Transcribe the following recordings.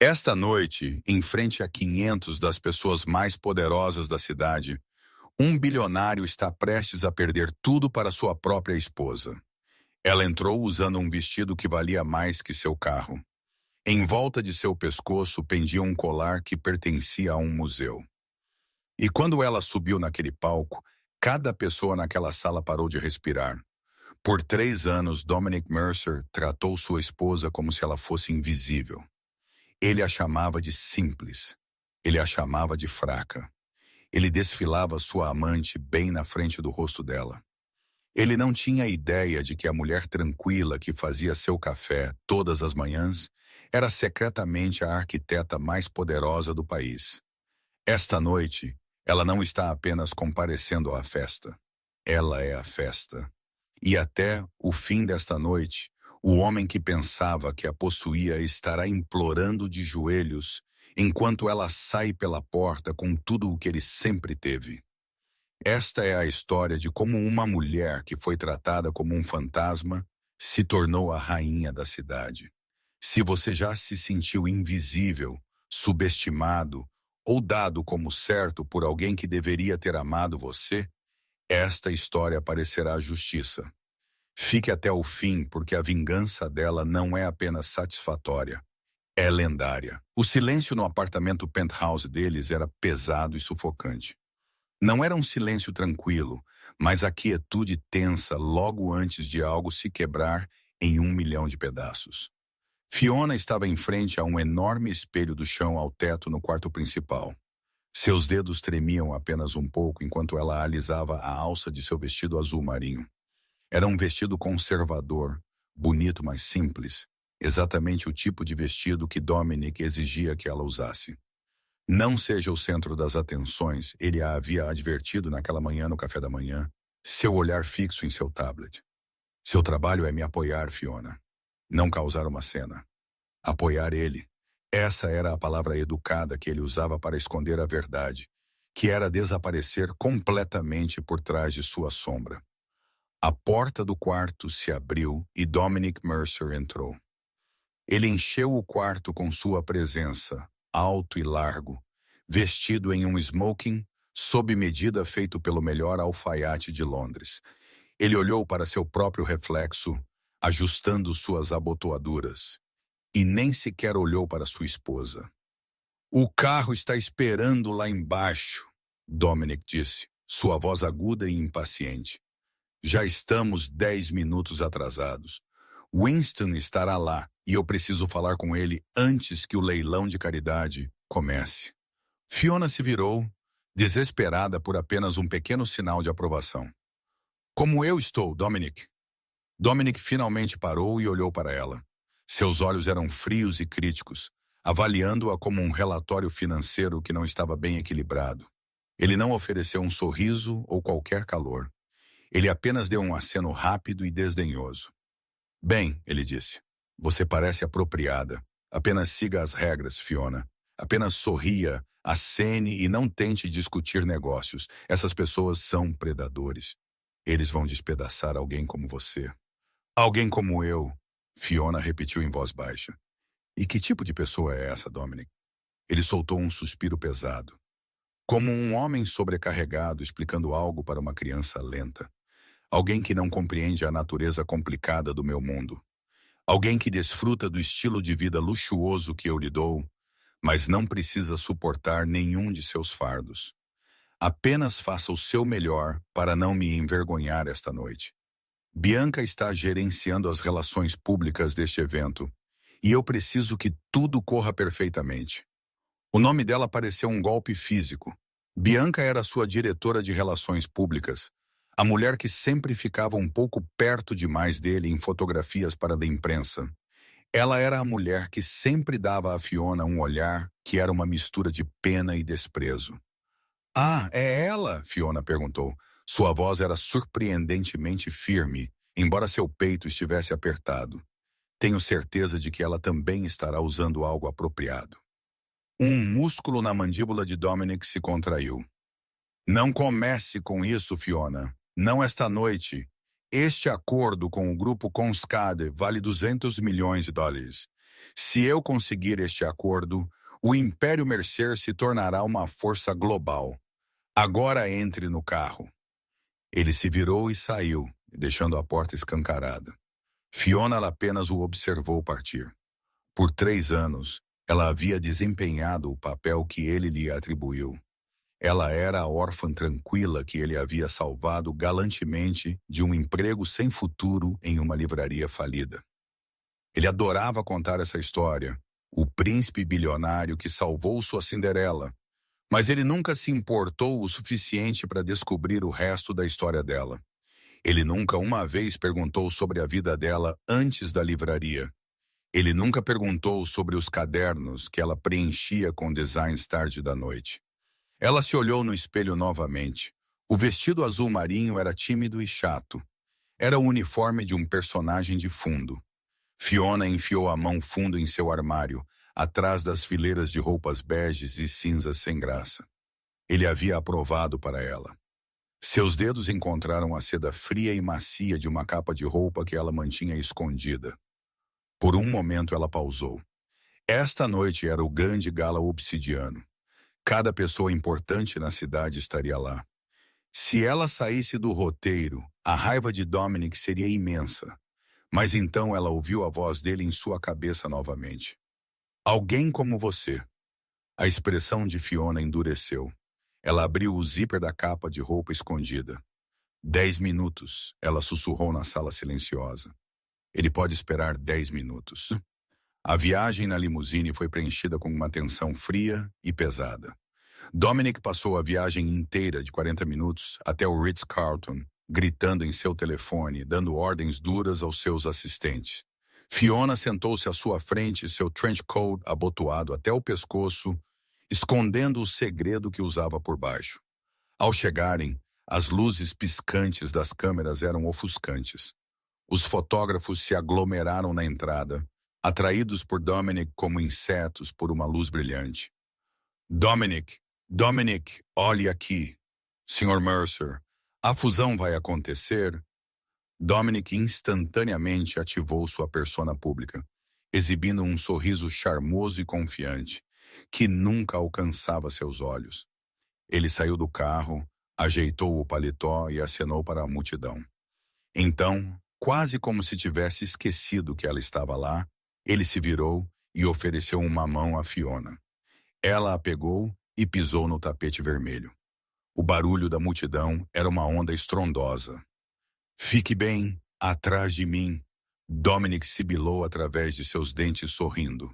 Esta noite, em frente a 500 das pessoas mais poderosas da cidade, um bilionário está prestes a perder tudo para sua própria esposa. Ela entrou usando um vestido que valia mais que seu carro. Em volta de seu pescoço pendia um colar que pertencia a um museu. E quando ela subiu naquele palco, cada pessoa naquela sala parou de respirar. Por 3 anos, Dominic Mercer tratou sua esposa como se ela fosse invisível. Ele a chamava de simples. Ele a chamava de fraca. Ele desfilava sua amante bem na frente do rosto dela. Ele não tinha ideia de que a mulher tranquila que fazia seu café todas as manhãs era secretamente a arquiteta mais poderosa do país. Esta noite, ela não está apenas comparecendo à festa. Ela é a festa. E até o fim desta noite, o homem que pensava que a possuía estará implorando de joelhos enquanto ela sai pela porta com tudo o que ele sempre teve. Esta é a história de como uma mulher que foi tratada como um fantasma se tornou a rainha da cidade. Se você já se sentiu invisível, subestimado ou dado como certo por alguém que deveria ter amado você, esta história parecerá justiça. Fique até o fim, porque a vingança dela não é apenas satisfatória, é lendária. O silêncio no apartamento penthouse deles era pesado e sufocante. Não era um silêncio tranquilo, mas a quietude tensa logo antes de algo se quebrar em 1 milhão de pedaços. Fiona estava em frente a um enorme espelho do chão ao teto no quarto principal. Seus dedos tremiam apenas um pouco enquanto ela alisava a alça de seu vestido azul marinho. Era um vestido conservador, bonito, mas simples, exatamente o tipo de vestido que Dominic exigia que ela usasse. Não seja o centro das atenções, ele a havia advertido naquela manhã no café da manhã, seu olhar fixo em seu tablet. Seu trabalho é me apoiar, Fiona. Não causar uma cena. Apoiar ele. Essa era a palavra educada que ele usava para esconder a verdade, que era desaparecer completamente por trás de sua sombra. A porta do quarto se abriu e Dominic Mercer entrou. Ele encheu o quarto com sua presença, alto e largo, vestido em um smoking, sob medida feito pelo melhor alfaiate de Londres. Ele olhou para seu próprio reflexo, ajustando suas abotoaduras, e nem sequer olhou para sua esposa. "O carro está esperando lá embaixo", Dominic disse, sua voz aguda e impaciente. "Já estamos 10 minutos atrasados. Winston estará lá e eu preciso falar com ele antes que o leilão de caridade comece." Fiona se virou, desesperada por apenas um pequeno sinal de aprovação. "Como eu estou, Dominic?" Dominic finalmente parou e olhou para ela. Seus olhos eram frios e críticos, avaliando-a como um relatório financeiro que não estava bem equilibrado. Ele não ofereceu um sorriso ou qualquer calor. Ele apenas deu um aceno rápido e desdenhoso. "Bem", ele disse, "você parece apropriada. Apenas siga as regras, Fiona. Apenas sorria, acene e não tente discutir negócios. Essas pessoas são predadores. Eles vão despedaçar alguém como você." "Alguém como eu", Fiona repetiu em voz baixa. "E que tipo de pessoa é essa, Dominic?" Ele soltou um suspiro pesado. Como um homem sobrecarregado explicando algo para uma criança lenta. Alguém que não compreende a natureza complicada do meu mundo. Alguém que desfruta do estilo de vida luxuoso que eu lhe dou, mas não precisa suportar nenhum de seus fardos. Apenas faça o seu melhor para não me envergonhar esta noite. Bianca está gerenciando as relações públicas deste evento, e eu preciso que tudo corra perfeitamente. O nome dela pareceu um golpe físico. Bianca era sua diretora de relações públicas, a mulher que sempre ficava um pouco perto demais dele em fotografias para a imprensa. Ela era a mulher que sempre dava a Fiona um olhar que era uma mistura de pena e desprezo. "Ah, é ela?", Fiona perguntou. Sua voz era surpreendentemente firme, embora seu peito estivesse apertado. "Tenho certeza de que ela também estará usando algo apropriado." Um músculo na mandíbula de Dominic se contraiu. "Não comece com isso, Fiona. Não esta noite. Este acordo com o grupo Conskade vale 200 milhões de dólares. Se eu conseguir este acordo, o Império Mercer se tornará uma força global. Agora entre no carro. Ele se virou e saiu, deixando a porta escancarada. Fiona apenas o observou partir. Por 3 anos, ela havia desempenhado o papel que ele lhe atribuiu. Ela era a órfã tranquila que ele havia salvado galantemente de um emprego sem futuro em uma livraria falida. Ele adorava contar essa história, o príncipe bilionário que salvou sua Cinderela, mas ele nunca se importou o suficiente para descobrir o resto da história dela. Ele nunca uma vez perguntou sobre a vida dela antes da livraria. Ele nunca perguntou sobre os cadernos que ela preenchia com designs tarde da noite. Ela se olhou no espelho novamente. O vestido azul marinho era tímido e chato. Era o uniforme de um personagem de fundo. Fiona enfiou a mão fundo em seu armário, atrás das fileiras de roupas beges e cinzas sem graça. Ele havia aprovado para ela. Seus dedos encontraram a seda fria e macia de uma capa de roupa que ela mantinha escondida. Por um momento ela pausou. Esta noite era o grande gala obsidiano. Cada pessoa importante na cidade estaria lá. Se ela saísse do roteiro, a raiva de Dominic seria imensa. Mas então ela ouviu a voz dele em sua cabeça novamente. Alguém como você. A expressão de Fiona endureceu. Ela abriu o zíper da capa de roupa escondida. 10 minutos, ela sussurrou na sala silenciosa. Ele pode esperar 10 minutos. A viagem na limusine foi preenchida com uma tensão fria e pesada. Dominic passou a viagem inteira de 40 minutos até o Ritz-Carlton, gritando em seu telefone, dando ordens duras aos seus assistentes. Fiona sentou-se à sua frente, seu trench coat abotoado até o pescoço, escondendo o segredo que usava por baixo. Ao chegarem, as luzes piscantes das câmeras eram ofuscantes. Os fotógrafos se aglomeraram na entrada, atraídos por Dominic como insetos por uma luz brilhante. Dominic, olhe aqui. Sr. Mercer, a fusão vai acontecer? Dominic instantaneamente ativou sua persona pública, exibindo um sorriso charmoso e confiante, que nunca alcançava seus olhos. Ele saiu do carro, ajeitou o paletó e acenou para a multidão. Então, quase como se tivesse esquecido que ela estava lá, ele se virou e ofereceu uma mão a Fiona. Ela a pegou e pisou no tapete vermelho. O barulho da multidão era uma onda estrondosa. Fique bem, atrás de mim, Dominic sibilou através de seus dentes sorrindo.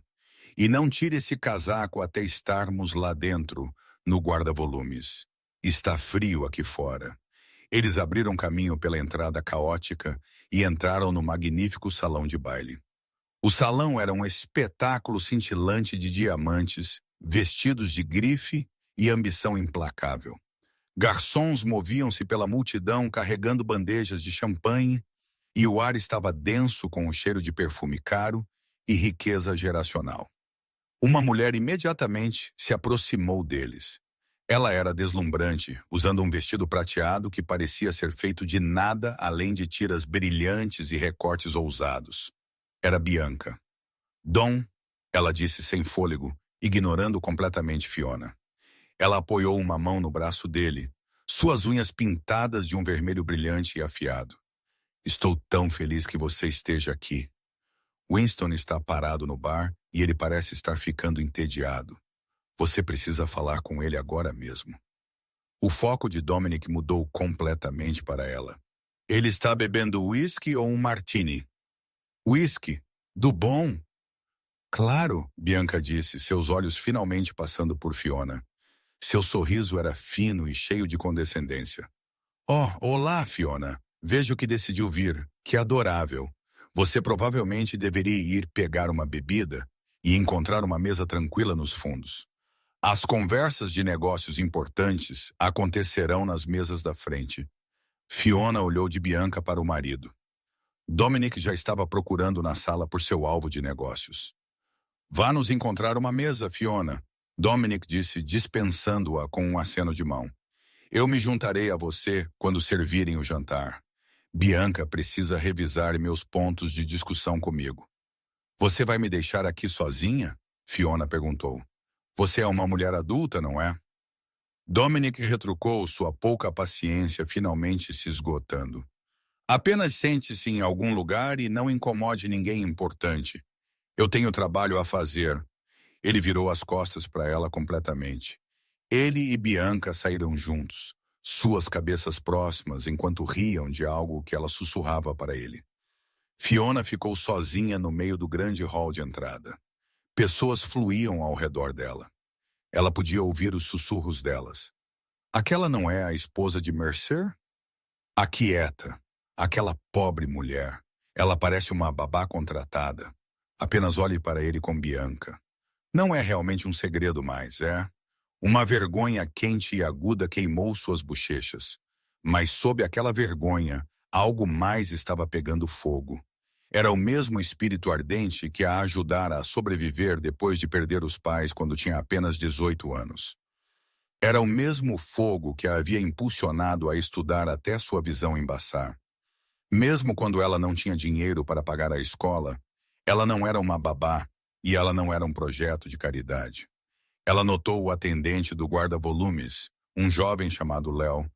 E não tire esse casaco até estarmos lá dentro, no guarda-volumes. Está frio aqui fora. Eles abriram caminho pela entrada caótica e entraram no magnífico salão de baile. O salão era um espetáculo cintilante de diamantes, vestidos de grife e ambição implacável. Garçons moviam-se pela multidão carregando bandejas de champanhe e o ar estava denso com o cheiro de perfume caro e riqueza geracional. Uma mulher imediatamente se aproximou deles. Ela era deslumbrante, usando um vestido prateado que parecia ser feito de nada além de tiras brilhantes e recortes ousados. Era Bianca. Dom, ela disse sem fôlego, ignorando completamente Fiona. Ela apoiou uma mão no braço dele, suas unhas pintadas de um vermelho brilhante e afiado. Estou tão feliz que você esteja aqui. Winston está parado no bar e ele parece estar ficando entediado. Você precisa falar com ele agora mesmo. O foco de Dominic mudou completamente para ela. Ele está bebendo whisky ou um martini? Whisky? Do bom? Claro, Bianca disse, seus olhos finalmente passando por Fiona. Seu sorriso era fino e cheio de condescendência. Oh, olá, Fiona. Vejo que decidiu vir. Que adorável. Você provavelmente deveria ir pegar uma bebida e encontrar uma mesa tranquila nos fundos. As conversas de negócios importantes acontecerão nas mesas da frente. Fiona olhou de Bianca para o marido. Dominic já estava procurando na sala por seu alvo de negócios. Vá nos encontrar uma mesa, Fiona, Dominic disse, dispensando-a com um aceno de mão. Eu me juntarei a você quando servirem o jantar. Bianca precisa revisar meus pontos de discussão comigo. Você vai me deixar aqui sozinha? Fiona perguntou. Você é uma mulher adulta, não é? Dominic retrucou, sua pouca paciência finalmente se esgotando. Apenas sente-se em algum lugar e não incomode ninguém importante. Eu tenho trabalho a fazer. Ele virou as costas para ela completamente. Ele e Bianca saíram juntos, suas cabeças próximas enquanto riam de algo que ela sussurrava para ele. Fiona ficou sozinha no meio do grande hall de entrada. Pessoas fluíam ao redor dela. Ela podia ouvir os sussurros delas. Aquela não é a esposa de Mercer? Aquieta. Aquela pobre mulher. Ela parece uma babá contratada. Apenas olhe para ele com Bianca. Não é realmente um segredo mais, é? Uma vergonha quente e aguda queimou suas bochechas. Mas sob aquela vergonha, algo mais estava pegando fogo. Era o mesmo espírito ardente que a ajudara a sobreviver depois de perder os pais quando tinha apenas 18 anos. Era o mesmo fogo que a havia impulsionado a estudar até sua visão embaçar. Mesmo quando ela não tinha dinheiro para pagar a escola, ela não era uma babá e ela não era um projeto de caridade. Ela notou o atendente do guarda-volumes, um jovem chamado Léo,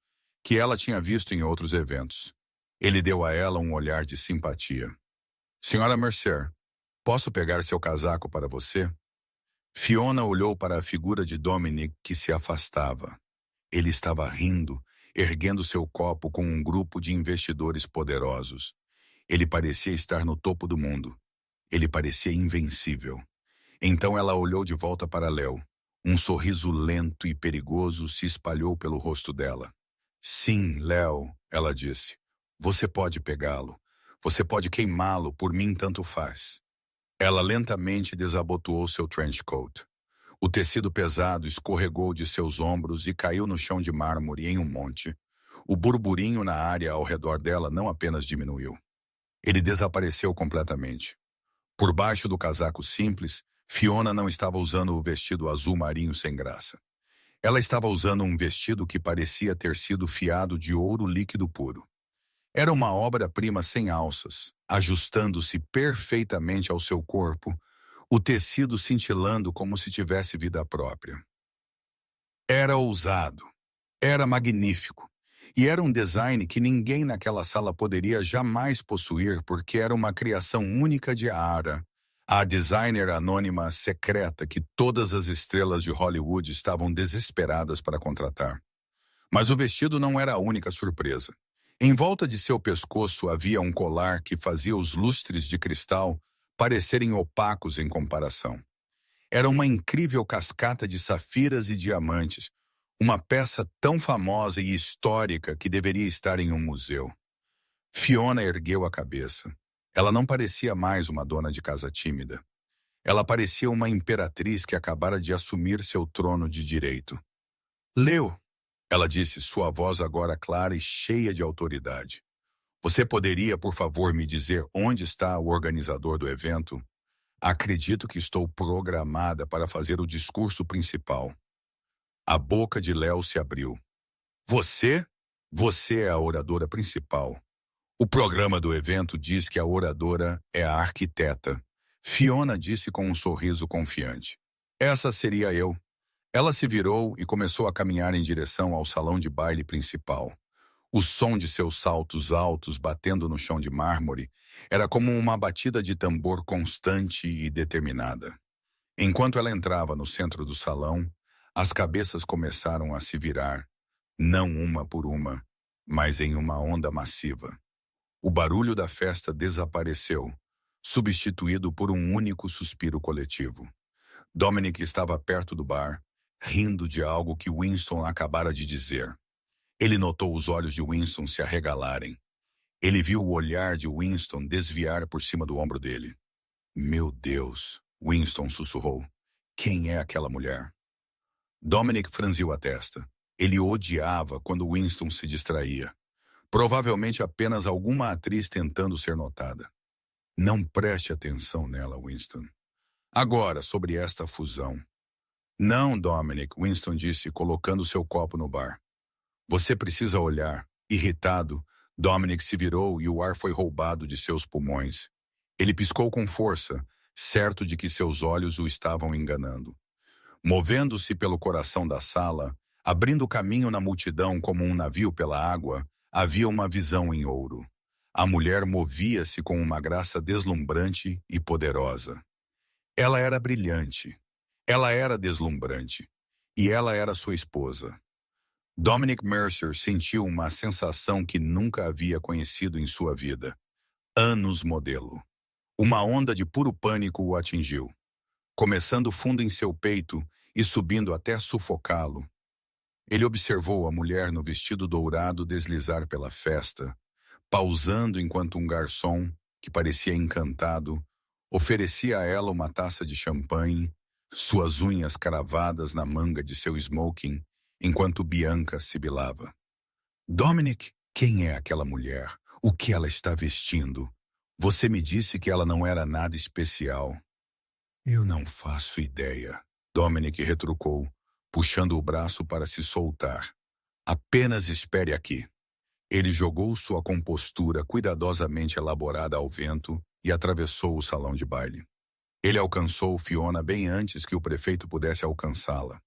que ela tinha visto em outros eventos. Ele deu a ela um olhar de simpatia. Senhora Mercer, posso pegar seu casaco para você? Fiona olhou para a figura de Dominic que se afastava. Ele estava rindo, erguendo seu copo com um grupo de investidores poderosos. Ele parecia estar no topo do mundo. Ele parecia invencível. Então ela olhou de volta para Léo. Um sorriso lento e perigoso se espalhou pelo rosto dela. Sim, Léo, ela disse. Você pode pegá-lo. Você pode queimá-lo, por mim tanto faz. Ela lentamente desabotoou seu trench coat. O tecido pesado escorregou de seus ombros e caiu no chão de mármore em um monte. O burburinho na área ao redor dela não apenas diminuiu. Ele desapareceu completamente. Por baixo do casaco simples, Fiona não estava usando o vestido azul marinho sem graça. Ela estava usando um vestido que parecia ter sido fiado de ouro líquido puro. Era uma obra-prima sem alças, ajustando-se perfeitamente ao seu corpo, o tecido cintilando como se tivesse vida própria. Era ousado, era magnífico, e era um design que ninguém naquela sala poderia jamais possuir porque era uma criação única de Ara, a designer anônima secreta que todas as estrelas de Hollywood estavam desesperadas para contratar. Mas o vestido não era a única surpresa. Em volta de seu pescoço havia um colar que fazia os lustres de cristal parecerem opacos em comparação. Era uma incrível cascata de safiras e diamantes, uma peça tão famosa e histórica que deveria estar em um museu. Fiona ergueu a cabeça. Ela não parecia mais uma dona de casa tímida. Ela parecia uma imperatriz que acabara de assumir seu trono de direito. Leo, ela disse, sua voz agora clara e cheia de autoridade. Você poderia, por favor, me dizer onde está o organizador do evento? Acredito que estou programada para fazer o discurso principal. A boca de Léo se abriu. Você? Você é a oradora principal. O programa do evento diz que a oradora é a arquiteta. Fiona disse com um sorriso confiante. Essa seria eu. Ela se virou e começou a caminhar em direção ao salão de baile principal. O som de seus saltos altos batendo no chão de mármore era como uma batida de tambor constante e determinada. Enquanto ela entrava no centro do salão, as cabeças começaram a se virar, não uma por uma, mas em uma onda massiva. O barulho da festa desapareceu, substituído por um único suspiro coletivo. Dominic estava perto do bar, rindo de algo que Winston acabara de dizer. Ele notou os olhos de Winston se arregalarem. Ele viu o olhar de Winston desviar por cima do ombro dele. Meu Deus, Winston sussurrou. Quem é aquela mulher? Dominic franziu a testa. Ele odiava quando Winston se distraía. Provavelmente apenas alguma atriz tentando ser notada. Não preste atenção nela, Winston. Agora, sobre esta fusão. Não, Dominic, Winston disse, colocando seu copo no bar. Você precisa olhar. Irritado, Dominic se virou e o ar foi roubado de seus pulmões. Ele piscou com força, certo de que seus olhos o estavam enganando. Movendo-se pelo coração da sala, abrindo caminho na multidão como um navio pela água, havia uma visão em ouro. A mulher movia-se com uma graça deslumbrante e poderosa. Ela era brilhante. Ela era deslumbrante. E ela era sua esposa. Dominic Mercer sentiu uma sensação que nunca havia conhecido em sua vida. Anos modelo. Uma onda de puro pânico o atingiu, começando fundo em seu peito e subindo até sufocá-lo. Ele observou a mulher no vestido dourado deslizar pela festa, pausando enquanto um garçom, que parecia encantado, oferecia a ela uma taça de champanhe, suas unhas cravadas na manga de seu smoking, enquanto Bianca sibilava. Dominic, quem é aquela mulher? O que ela está vestindo? Você me disse que ela não era nada especial. Eu não faço ideia, Dominic retrucou, puxando o braço para se soltar. Apenas espere aqui. Ele jogou sua compostura cuidadosamente elaborada ao vento e atravessou o salão de baile. Ele alcançou Fiona bem antes que o prefeito pudesse alcançá-la.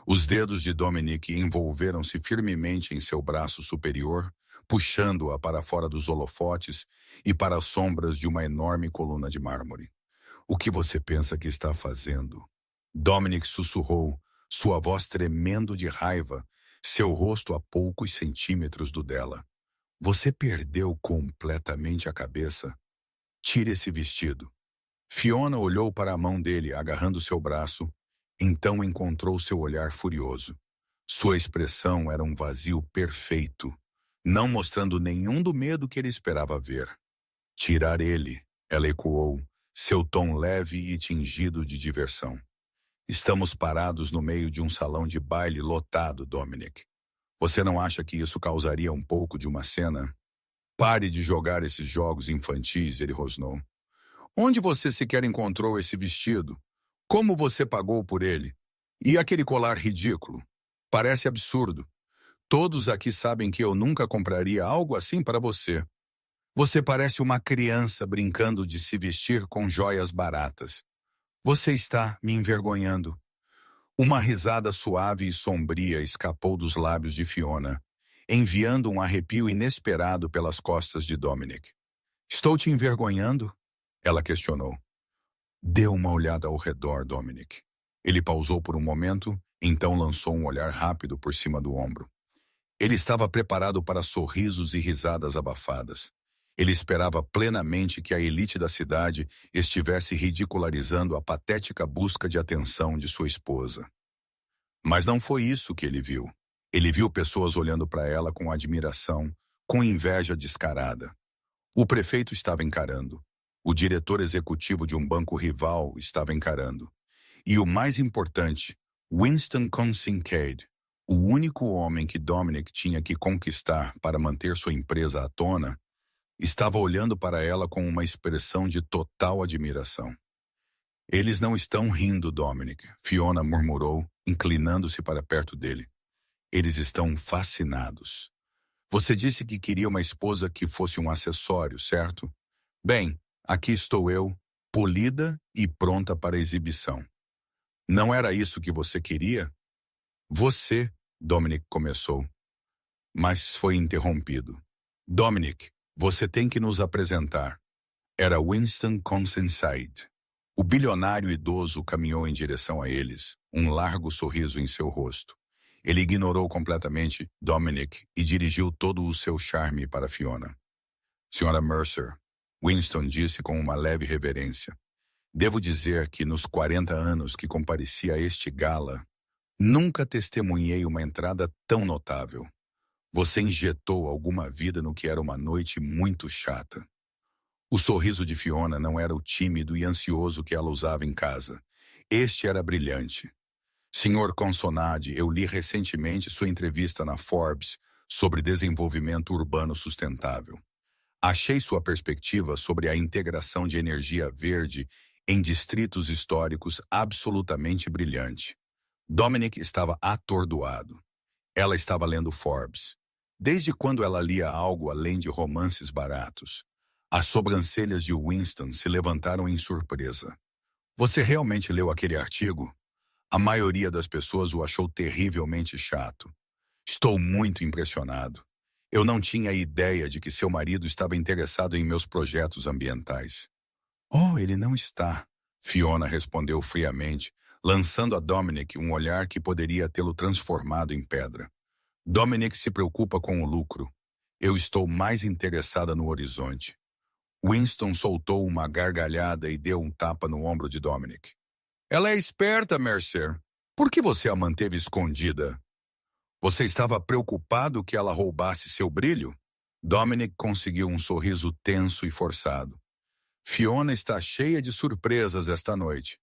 Os dedos de Dominic envolveram-se firmemente em seu braço superior, puxando-a para fora dos holofotes e para as sombras de uma enorme coluna de mármore. O que você pensa que está fazendo? Dominic sussurrou, sua voz tremendo de raiva, seu rosto a poucos centímetros do dela. Você perdeu completamente a cabeça. Tire esse vestido. Fiona olhou para a mão dele, agarrando seu braço, então encontrou seu olhar furioso. Sua expressão era um vazio perfeito, não mostrando nenhum do medo que ele esperava ver. Tirar ele, ela ecoou, seu tom leve e tingido de diversão. Estamos parados no meio de um salão de baile lotado, Dominic. Você não acha que isso causaria um pouco de uma cena? Pare de jogar esses jogos infantis, ele rosnou. Onde você sequer encontrou esse vestido? Como você pagou por ele? E aquele colar ridículo? Parece absurdo. Todos aqui sabem que eu nunca compraria algo assim para você. Você parece uma criança brincando de se vestir com joias baratas. Você está me envergonhando. Uma risada suave e sombria escapou dos lábios de Fiona, enviando um arrepio inesperado pelas costas de Dominic. Estou te envergonhando? Ela questionou. Dê uma olhada ao redor, Dominic. Ele pausou por um momento, então lançou um olhar rápido por cima do ombro. Ele estava preparado para sorrisos e risadas abafadas. Ele esperava plenamente que a elite da cidade estivesse ridicularizando a patética busca de atenção de sua esposa. Mas não foi isso que ele viu. Ele viu pessoas olhando para ela com admiração, com inveja descarada. O prefeito estava encarando. O diretor executivo de um banco rival estava encarando. E o mais importante, Winston Kincaid, o único homem que Dominic tinha que conquistar para manter sua empresa à tona, estava olhando para ela com uma expressão de total admiração. Eles não estão rindo, Dominic, Fiona murmurou, inclinando-se para perto dele. Eles estão fascinados. Você disse que queria uma esposa que fosse um acessório, certo? Bem, aqui estou eu, polida e pronta para a exibição. Não era isso que você queria? Você, Dominic começou, mas foi interrompido. Dominic, você tem que nos apresentar. Era Winston Kincaid. O bilionário idoso caminhou em direção a eles, um largo sorriso em seu rosto. Ele ignorou completamente Dominic e dirigiu todo o seu charme para Fiona. Senhora Mercer, Winston disse com uma leve reverência. Devo dizer que nos 40 anos que compareci a este gala, nunca testemunhei uma entrada tão notável. Você injetou alguma vida no que era uma noite muito chata. O sorriso de Fiona não era o tímido e ansioso que ela usava em casa. Este era brilhante. Senhor Consonade, eu li recentemente sua entrevista na Forbes sobre desenvolvimento urbano sustentável. Achei sua perspectiva sobre a integração de energia verde em distritos históricos absolutamente brilhante. Dominic estava atordoado. Ela estava lendo Forbes. Desde quando ela lia algo além de romances baratos? As sobrancelhas de Winston se levantaram em surpresa. Você realmente leu aquele artigo? A maioria das pessoas o achou terrivelmente chato. Estou muito impressionado. Eu não tinha ideia de que seu marido estava interessado em meus projetos ambientais. Oh, ele não está, Fiona respondeu friamente, lançando a Dominic um olhar que poderia tê-lo transformado em pedra. Dominic se preocupa com o lucro. Eu estou mais interessada no horizonte. Winston soltou uma gargalhada e deu um tapa no ombro de Dominic. Ela é esperta, Mercer. Por que você a manteve escondida? Você estava preocupado que ela roubasse seu brilho? Dominic conseguiu um sorriso tenso e forçado. Fiona está cheia de surpresas esta noite.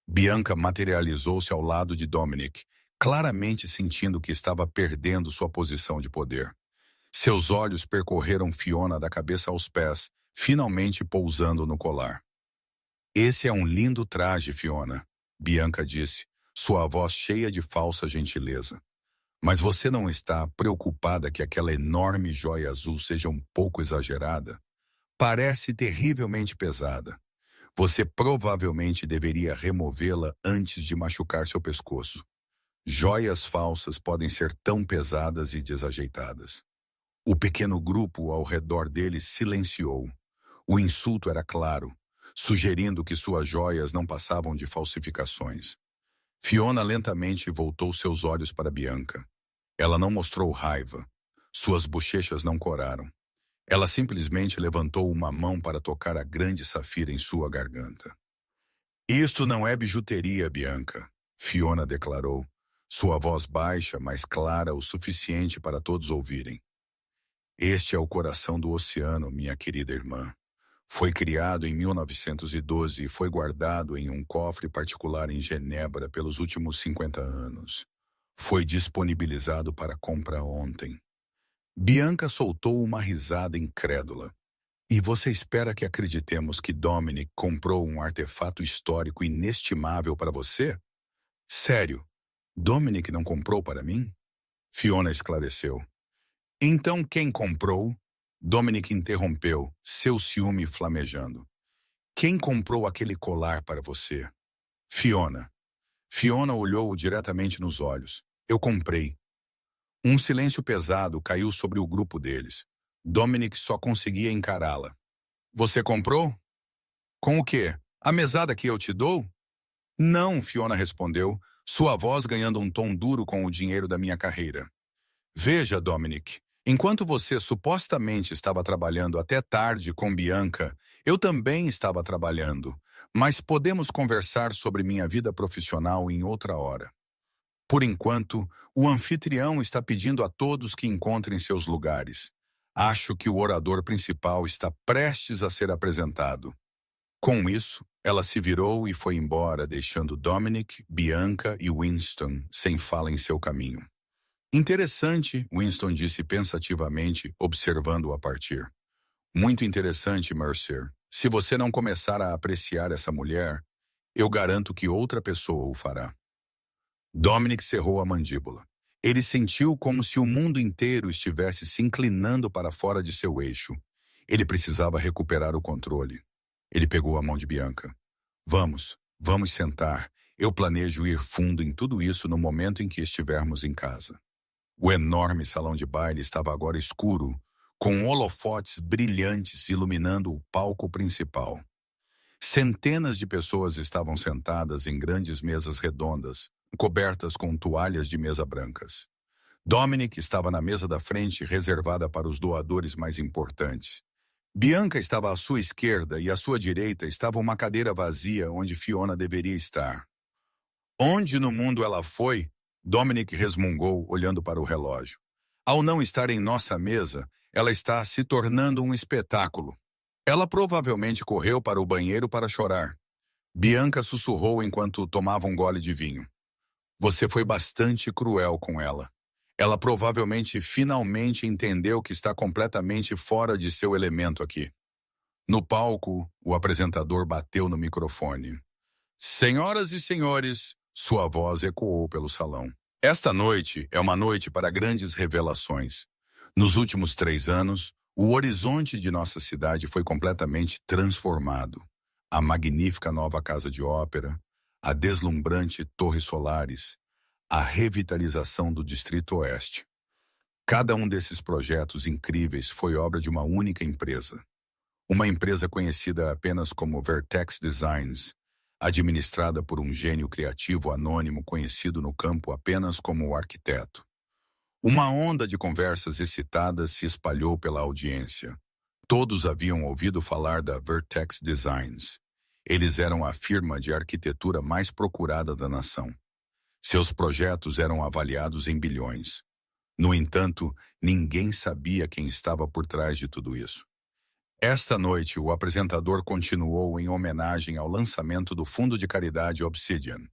Bianca materializou-se ao lado de Dominic, claramente sentindo que estava perdendo sua posição de poder. Seus olhos percorreram Fiona da cabeça aos pés, finalmente pousando no colar. Esse é um lindo traje, Fiona, Bianca disse, sua voz cheia de falsa gentileza. Mas você não está preocupada que aquela enorme joia azul seja um pouco exagerada? Parece terrivelmente pesada. Você provavelmente deveria removê-la antes de machucar seu pescoço. Joias falsas podem ser tão pesadas e desajeitadas. O pequeno grupo ao redor dele silenciou. O insulto era claro, sugerindo que suas joias não passavam de falsificações. Fiona lentamente voltou seus olhos para Bianca. Ela não mostrou raiva. Suas bochechas não coraram. Ela simplesmente levantou uma mão para tocar a grande safira em sua garganta. Isto não é bijuteria, Bianca, Fiona declarou, sua voz baixa, mas clara o suficiente para todos ouvirem. Este é o coração do oceano, minha querida irmã. Foi criado em 1912 e foi guardado em um cofre particular em Genebra pelos últimos 50 anos. Foi disponibilizado para compra ontem. Bianca soltou uma risada incrédula. E você espera que acreditemos que Dominic comprou um artefato histórico inestimável para você? Sério, Dominic não comprou para mim? Fiona esclareceu. Então quem comprou? Dominic interrompeu, seu ciúme flamejando. Quem comprou aquele colar para você? Fiona. Fiona olhou-o diretamente nos olhos. Eu comprei. Um silêncio pesado caiu sobre o grupo deles. Dominic só conseguia encará-la. Você comprou? Com o quê? A mesada que eu te dou? Não, Fiona respondeu, sua voz ganhando um tom duro com o dinheiro da minha carreira. Veja, Dominic, enquanto você supostamente estava trabalhando até tarde com Bianca, eu também estava trabalhando, mas podemos conversar sobre minha vida profissional em outra hora. Por enquanto, o anfitrião está pedindo a todos que encontrem seus lugares. Acho que o orador principal está prestes a ser apresentado. Com isso, ela se virou e foi embora, deixando Dominic, Bianca e Winston sem fala em seu caminho. Interessante, Winston disse pensativamente, observando-o a partir. Muito interessante, Mercer. Se você não começar a apreciar essa mulher, eu garanto que outra pessoa o fará. Dominic cerrou a mandíbula. Ele sentiu como se o mundo inteiro estivesse se inclinando para fora de seu eixo. Ele precisava recuperar o controle. Ele pegou a mão de Bianca. Vamos sentar. Eu planejo ir fundo em tudo isso no momento em que estivermos em casa. O enorme salão de baile estava agora escuro, com holofotes brilhantes iluminando o palco principal. Centenas de pessoas estavam sentadas em grandes mesas redondas, cobertas com toalhas de mesa brancas. Dominic estava na mesa da frente, reservada para os doadores mais importantes. Bianca estava à sua esquerda e à sua direita estava uma cadeira vazia onde Fiona deveria estar. Onde no mundo ela foi? Dominic resmungou, olhando para o relógio. Ao não estar em nossa mesa, ela está se tornando um espetáculo. Ela provavelmente correu para o banheiro para chorar. Bianca sussurrou enquanto tomava um gole de vinho. Você foi bastante cruel com ela. Ela provavelmente finalmente entendeu que está completamente fora de seu elemento aqui. No palco, o apresentador bateu no microfone. Senhoras e senhores, sua voz ecoou pelo salão. Esta noite é uma noite para grandes revelações. Nos últimos 3 anos, o horizonte de nossa cidade foi completamente transformado. a magnífica nova casa de ópera, a deslumbrante Torre Solaris, a revitalização do Distrito Oeste. Cada um desses projetos incríveis foi obra de uma única empresa. Uma empresa conhecida apenas como Vertex Designs, administrada por um gênio criativo anônimo conhecido no campo apenas como o arquiteto. Uma onda de conversas excitadas se espalhou pela audiência. Todos haviam ouvido falar da Vertex Designs. Eles eram a firma de arquitetura mais procurada da nação. Seus projetos eram avaliados em bilhões. No entanto, ninguém sabia quem estava por trás de tudo isso. Esta noite, o apresentador continuou em homenagem ao lançamento do fundo de caridade Obsidian.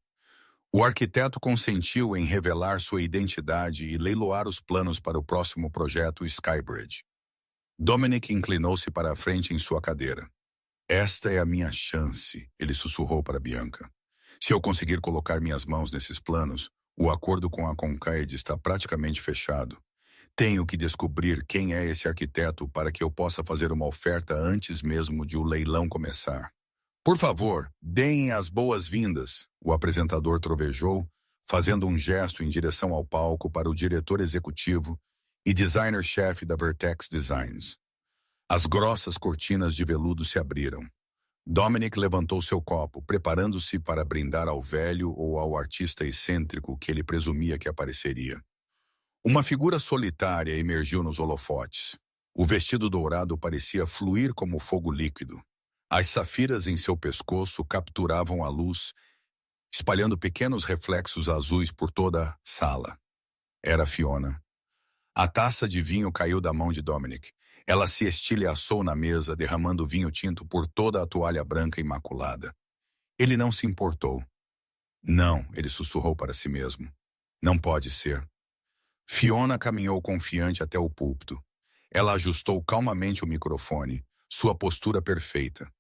O arquiteto consentiu em revelar sua identidade e leiloar os planos para o próximo projeto Skybridge. Dominic inclinou-se para a frente em sua cadeira. Esta é a minha chance, ele sussurrou para Bianca. Se eu conseguir colocar minhas mãos nesses planos, o acordo com a Concaid está praticamente fechado. Tenho que descobrir quem é esse arquiteto para que eu possa fazer uma oferta antes mesmo de o leilão começar. Por favor, deem as boas-vindas, o apresentador trovejou, fazendo um gesto em direção ao palco para o diretor executivo e designer-chefe da Vertex Designs. As grossas cortinas de veludo se abriram. Dominic levantou seu copo, preparando-se para brindar ao velho ou ao artista excêntrico que ele presumia que apareceria. Uma figura solitária emergiu nos holofotes. O vestido dourado parecia fluir como fogo líquido. As safiras em seu pescoço capturavam a luz, espalhando pequenos reflexos azuis por toda a sala. Era Fiona. A taça de vinho caiu da mão de Dominic. Ela se estilhaçou na mesa, derramando vinho tinto por toda a toalha branca imaculada. Ele não se importou. Não, ele sussurrou para si mesmo. Não pode ser. Fiona caminhou confiante até o púlpito. Ela ajustou calmamente o microfone, sua postura perfeita.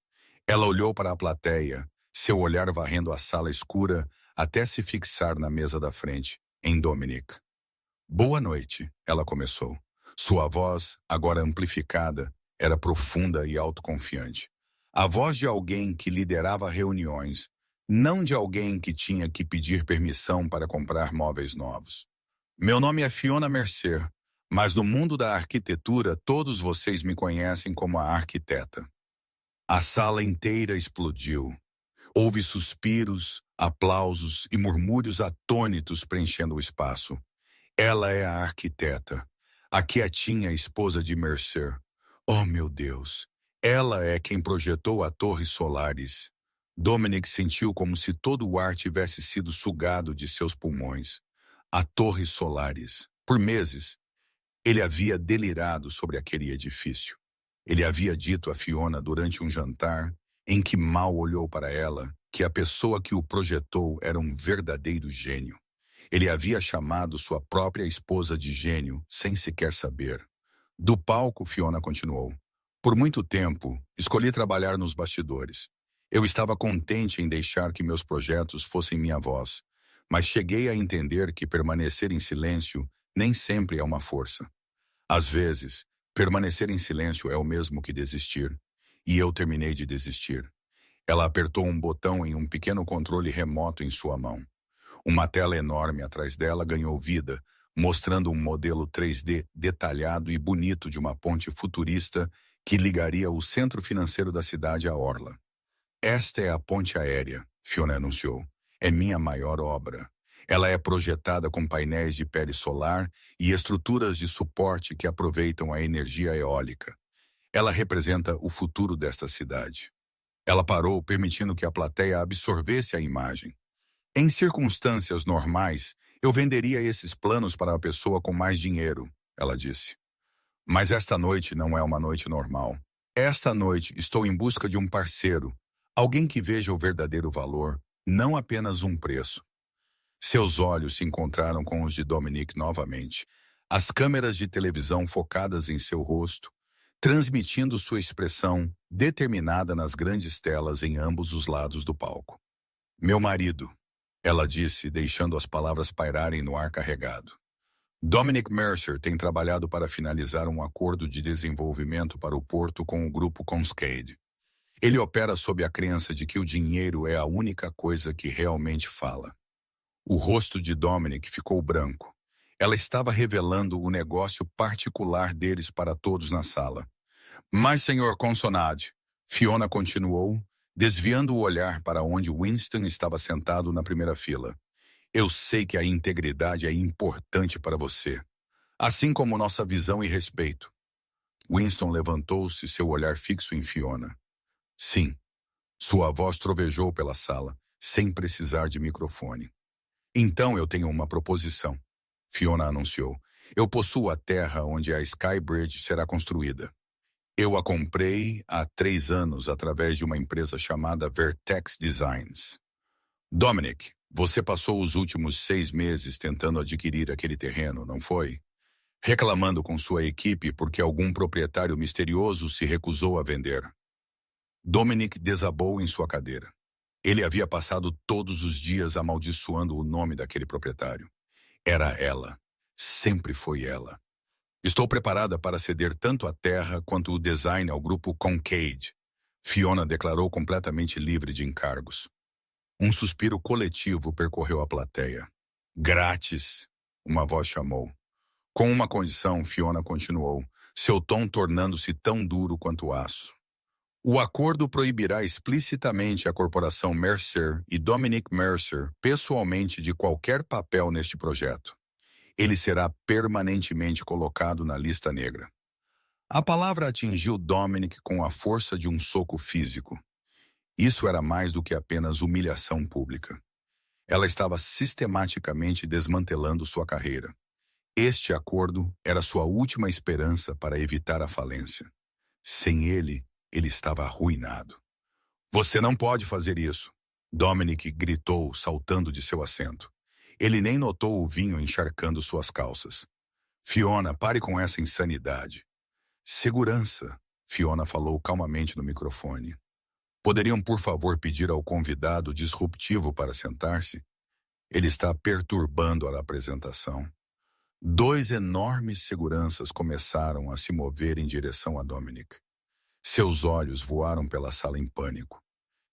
Ela olhou para a plateia, seu olhar varrendo a sala escura até se fixar na mesa da frente, em Dominic. Boa noite, ela começou. Sua voz, agora amplificada, era profunda e autoconfiante. A voz de alguém que liderava reuniões, não de alguém que tinha que pedir permissão para comprar móveis novos. Meu nome é Fiona Mercer, mas no mundo da arquitetura todos vocês me conhecem como a arquiteta. A sala inteira explodiu. Houve suspiros, aplausos e murmúrios atônitos preenchendo o espaço. Ela é a arquiteta, a quietinha esposa de Mercer. Oh, meu Deus! Ela é quem projetou a Torre Solaris. Dominic sentiu como se todo o ar tivesse sido sugado de seus pulmões. A Torre Solaris. Por meses, ele havia delirado sobre aquele edifício. Ele havia dito a Fiona durante um jantar, em que mal olhou para ela, que a pessoa que o projetou era um verdadeiro gênio. Ele havia chamado sua própria esposa de gênio, sem sequer saber. Do palco, Fiona continuou. Por muito tempo, escolhi trabalhar nos bastidores. Eu estava contente em deixar que meus projetos fossem minha voz, mas cheguei a entender que permanecer em silêncio nem sempre é uma força. Às vezes, permanecer em silêncio é o mesmo que desistir. E eu terminei de desistir. Ela apertou um botão em um pequeno controle remoto em sua mão. Uma tela enorme atrás dela ganhou vida, mostrando um modelo 3D detalhado e bonito de uma ponte futurista que ligaria o centro financeiro da cidade à orla. Esta é a ponte aérea, Fiona anunciou. É minha maior obra. Ela é projetada com painéis de pele solar e estruturas de suporte que aproveitam a energia eólica. Ela representa o futuro desta cidade. Ela parou, permitindo que a plateia absorvesse a imagem. Em circunstâncias normais, eu venderia esses planos para a pessoa com mais dinheiro, ela disse. Mas esta noite não é uma noite normal. Esta noite estou em busca de um parceiro, alguém que veja o verdadeiro valor, não apenas um preço. Seus olhos se encontraram com os de Dominic novamente, as câmeras de televisão focadas em seu rosto, transmitindo sua expressão determinada nas grandes telas em ambos os lados do palco. Meu marido, ela disse, deixando as palavras pairarem no ar carregado. Dominic Mercer tem trabalhado para finalizar um acordo de desenvolvimento para o porto com o grupo Concaid. Ele opera sob a crença de que o dinheiro é a única coisa que realmente fala. O rosto de Dominic ficou branco. Ela estava revelando o negócio particular deles para todos na sala. Mas, senhor Consonade, Fiona continuou, desviando o olhar para onde Winston estava sentado na primeira fila. Eu sei que a integridade é importante para você, assim como nossa visão e respeito. Winston levantou-se, seu olhar fixo em Fiona. Sim, sua voz trovejou pela sala, sem precisar de microfone. Então eu tenho uma proposição, Fiona anunciou. Eu possuo a terra onde a Skybridge será construída. Eu a comprei há 3 anos através de uma empresa chamada Vertex Designs. Dominic, você passou os últimos 6 meses tentando adquirir aquele terreno, não foi? Reclamando com sua equipe porque algum proprietário misterioso se recusou a vender. Dominic desabou em sua cadeira. Ele havia passado todos os dias amaldiçoando o nome daquele proprietário. Era ela. Sempre foi ela. Estou preparada para ceder tanto a terra quanto o design ao grupo Concade. Fiona declarou completamente livre de encargos. Um suspiro coletivo percorreu a plateia. Grátis, uma voz chamou. Com uma condição, Fiona continuou, seu tom tornando-se tão duro quanto aço. O acordo proibirá explicitamente a corporação Mercer e Dominic Mercer pessoalmente de qualquer papel neste projeto. Ele será permanentemente colocado na lista negra. A palavra atingiu Dominic com a força de um soco físico. Isso era mais do que apenas humilhação pública. Ela estava sistematicamente desmantelando sua carreira. Este acordo era sua última esperança para evitar a falência. Sem ele, ele estava arruinado. Você não pode fazer isso, Dominic gritou, saltando de seu assento. Ele nem notou o vinho encharcando suas calças. Fiona, pare com essa insanidade. Segurança, Fiona falou calmamente no microfone. Poderiam, por favor, pedir ao convidado disruptivo para sentar-se? Ele está perturbando a apresentação. 2 enormes seguranças começaram a se mover em direção a Dominic. Seus olhos voaram pela sala em pânico.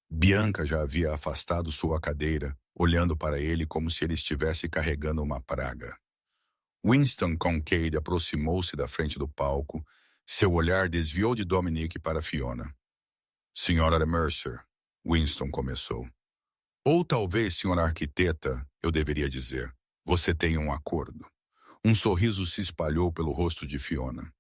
Bianca já havia afastado sua cadeira, olhando para ele como se ele estivesse carregando uma praga. Winston Concade aproximou-se da frente do palco. Seu olhar desviou de Dominic para Fiona. Senhora Mercer, Winston começou. Ou talvez, senhora arquiteta, eu deveria dizer, você tem um acordo. Um sorriso se espalhou pelo rosto de Fiona.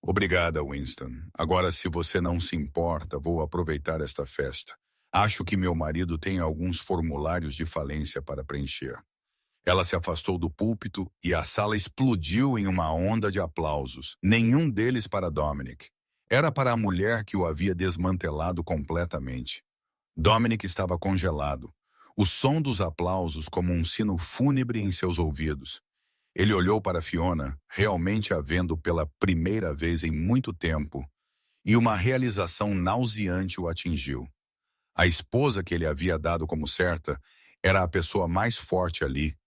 Obrigada, Winston. Agora, se você não se importa, vou aproveitar esta festa. Acho que meu marido tem alguns formulários de falência para preencher. Ela se afastou do púlpito e a sala explodiu em uma onda de aplausos. Nenhum deles para Dominic. Era para a mulher que o havia desmantelado completamente. Dominic estava congelado. O som dos aplausos como um sino fúnebre em seus ouvidos. Ele olhou para Fiona, realmente a vendo pela primeira vez em muito tempo, e uma realização nauseante o atingiu. A esposa que ele havia dado como certa era a pessoa mais forte ali,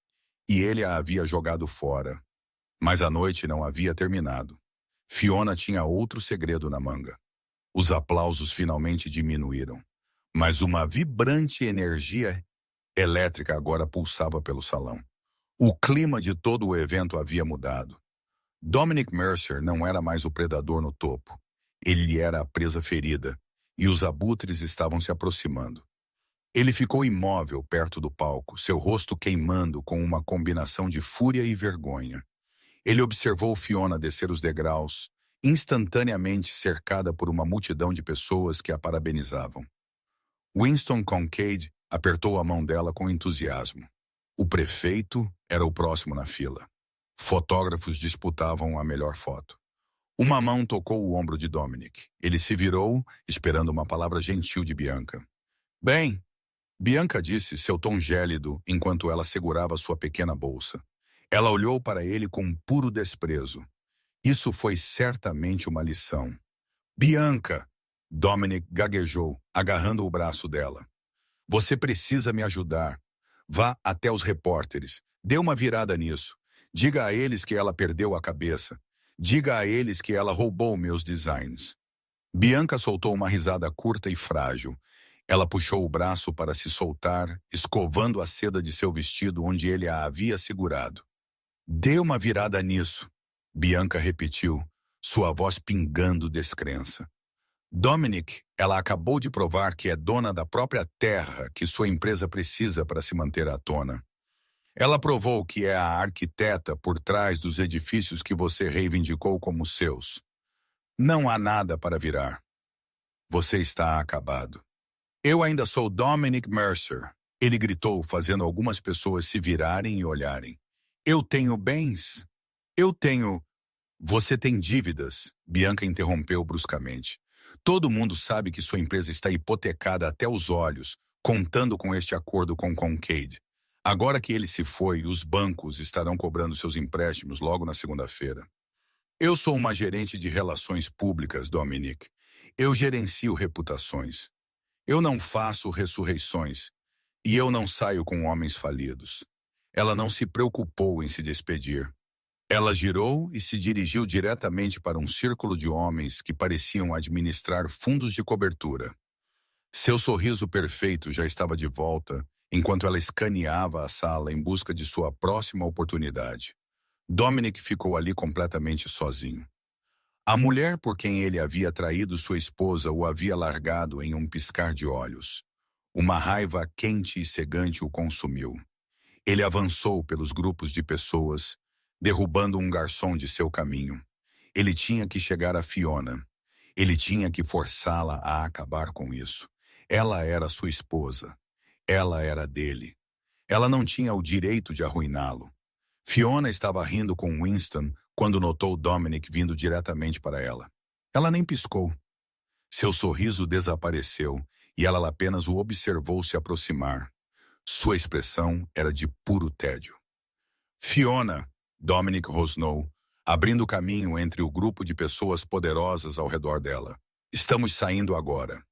e ele a havia jogado fora. Mas a noite não havia terminado. Fiona tinha outro segredo na manga. Os aplausos finalmente diminuíram, mas uma vibrante energia elétrica agora pulsava pelo salão. O clima de todo o evento havia mudado. Dominic Mercer não era mais o predador no topo. Ele era a presa ferida, e os abutres estavam se aproximando. Ele ficou imóvel perto do palco, seu rosto queimando com uma combinação de fúria e vergonha. Ele observou Fiona descer os degraus, instantaneamente cercada por uma multidão de pessoas que a parabenizavam. Winston Concade apertou a mão dela com entusiasmo. O prefeito era o próximo na fila. Fotógrafos disputavam a melhor foto. Uma mão tocou o ombro de Dominic. Ele se virou, esperando uma palavra gentil de Bianca. Bem, Bianca disse, seu tom gélido, enquanto ela segurava sua pequena bolsa. Ela olhou para ele com puro desprezo. Isso foi certamente uma lição. Bianca! Dominic gaguejou, agarrando o braço dela. Você precisa me ajudar. Vá até os repórteres. Dê uma virada nisso. Diga a eles que ela perdeu a cabeça. Diga a eles que ela roubou meus designs. Bianca soltou uma risada curta e frágil. Ela puxou o braço para se soltar, escovando a seda de seu vestido onde ele a havia segurado. Dê uma virada nisso, Bianca repetiu, sua voz pingando descrença. Dominic, ela acabou de provar que é dona da própria terra que sua empresa precisa para se manter à tona. Ela provou que é a arquiteta por trás dos edifícios que você reivindicou como seus. Não há nada para virar. Você está acabado. Eu ainda sou Dominic Mercer, ele gritou, fazendo algumas pessoas se virarem e olharem. Eu tenho bens. Eu tenho... Você tem dívidas, Bianca interrompeu bruscamente. Todo mundo sabe que sua empresa está hipotecada até os olhos, contando com este acordo com Concade. Agora que ele se foi, os bancos estarão cobrando seus empréstimos logo na segunda-feira. Eu sou uma gerente de relações públicas, Dominic. Eu gerencio reputações. Eu não faço ressurreições. E eu não saio com homens falidos. Ela não se preocupou em se despedir. Ela girou e se dirigiu diretamente para um círculo de homens que pareciam administrar fundos de cobertura. Seu sorriso perfeito já estava de volta, enquanto ela escaneava a sala em busca de sua próxima oportunidade. Dominic ficou ali completamente sozinho. A mulher por quem ele havia traído sua esposa o havia largado em um piscar de olhos. Uma raiva quente e cegante o consumiu. Ele avançou pelos grupos de pessoas, derrubando um garçom de seu caminho. Ele tinha que chegar a Fiona. Ele tinha que forçá-la a acabar com isso. Ela era sua esposa. Ela era dele. Ela não tinha o direito de arruiná-lo. Fiona estava rindo com Winston quando notou Dominic vindo diretamente para ela. Ela nem piscou. Seu sorriso desapareceu e ela apenas o observou se aproximar. Sua expressão era de puro tédio. Fiona, Dominic rosnou, abrindo caminho entre o grupo de pessoas poderosas ao redor dela. Estamos saindo agora.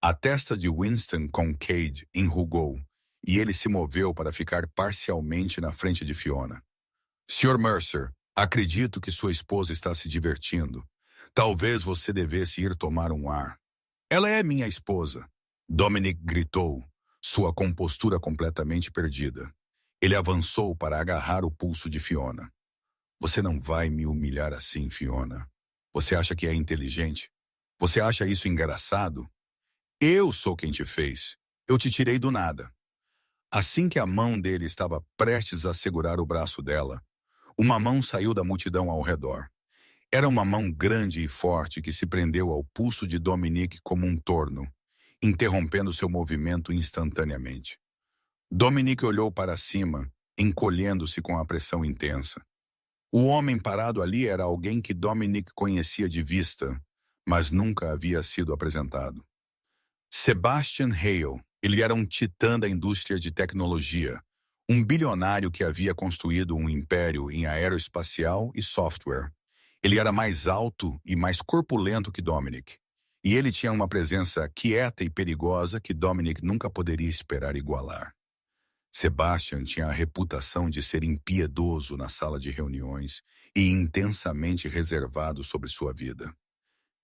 A testa de Winston Concade enrugou e ele se moveu para ficar parcialmente na frente de Fiona. Sr. Mercer, acredito que sua esposa está se divertindo. Talvez você devesse ir tomar um ar. Ela é minha esposa, Dominic gritou, sua compostura completamente perdida. Ele avançou para agarrar o pulso de Fiona. Você não vai me humilhar assim, Fiona. Você acha que é inteligente? Você acha isso engraçado? Eu sou quem te fez. Eu te tirei do nada. Assim que a mão dele estava prestes a segurar o braço dela, uma mão saiu da multidão ao redor. Era uma mão grande e forte que se prendeu ao pulso de Dominic como um torno, interrompendo seu movimento instantaneamente. Dominic olhou para cima, encolhendo-se com a pressão intensa. O homem parado ali era alguém que Dominic conhecia de vista, mas nunca havia sido apresentado. Sebastian Hale. Ele era um titã da indústria de tecnologia, um bilionário que havia construído um império em aeroespacial e software. Ele era mais alto e mais corpulento que Dominic, e ele tinha uma presença quieta e perigosa que Dominic nunca poderia esperar igualar. Sebastian tinha a reputação de ser impiedoso na sala de reuniões e intensamente reservado sobre sua vida.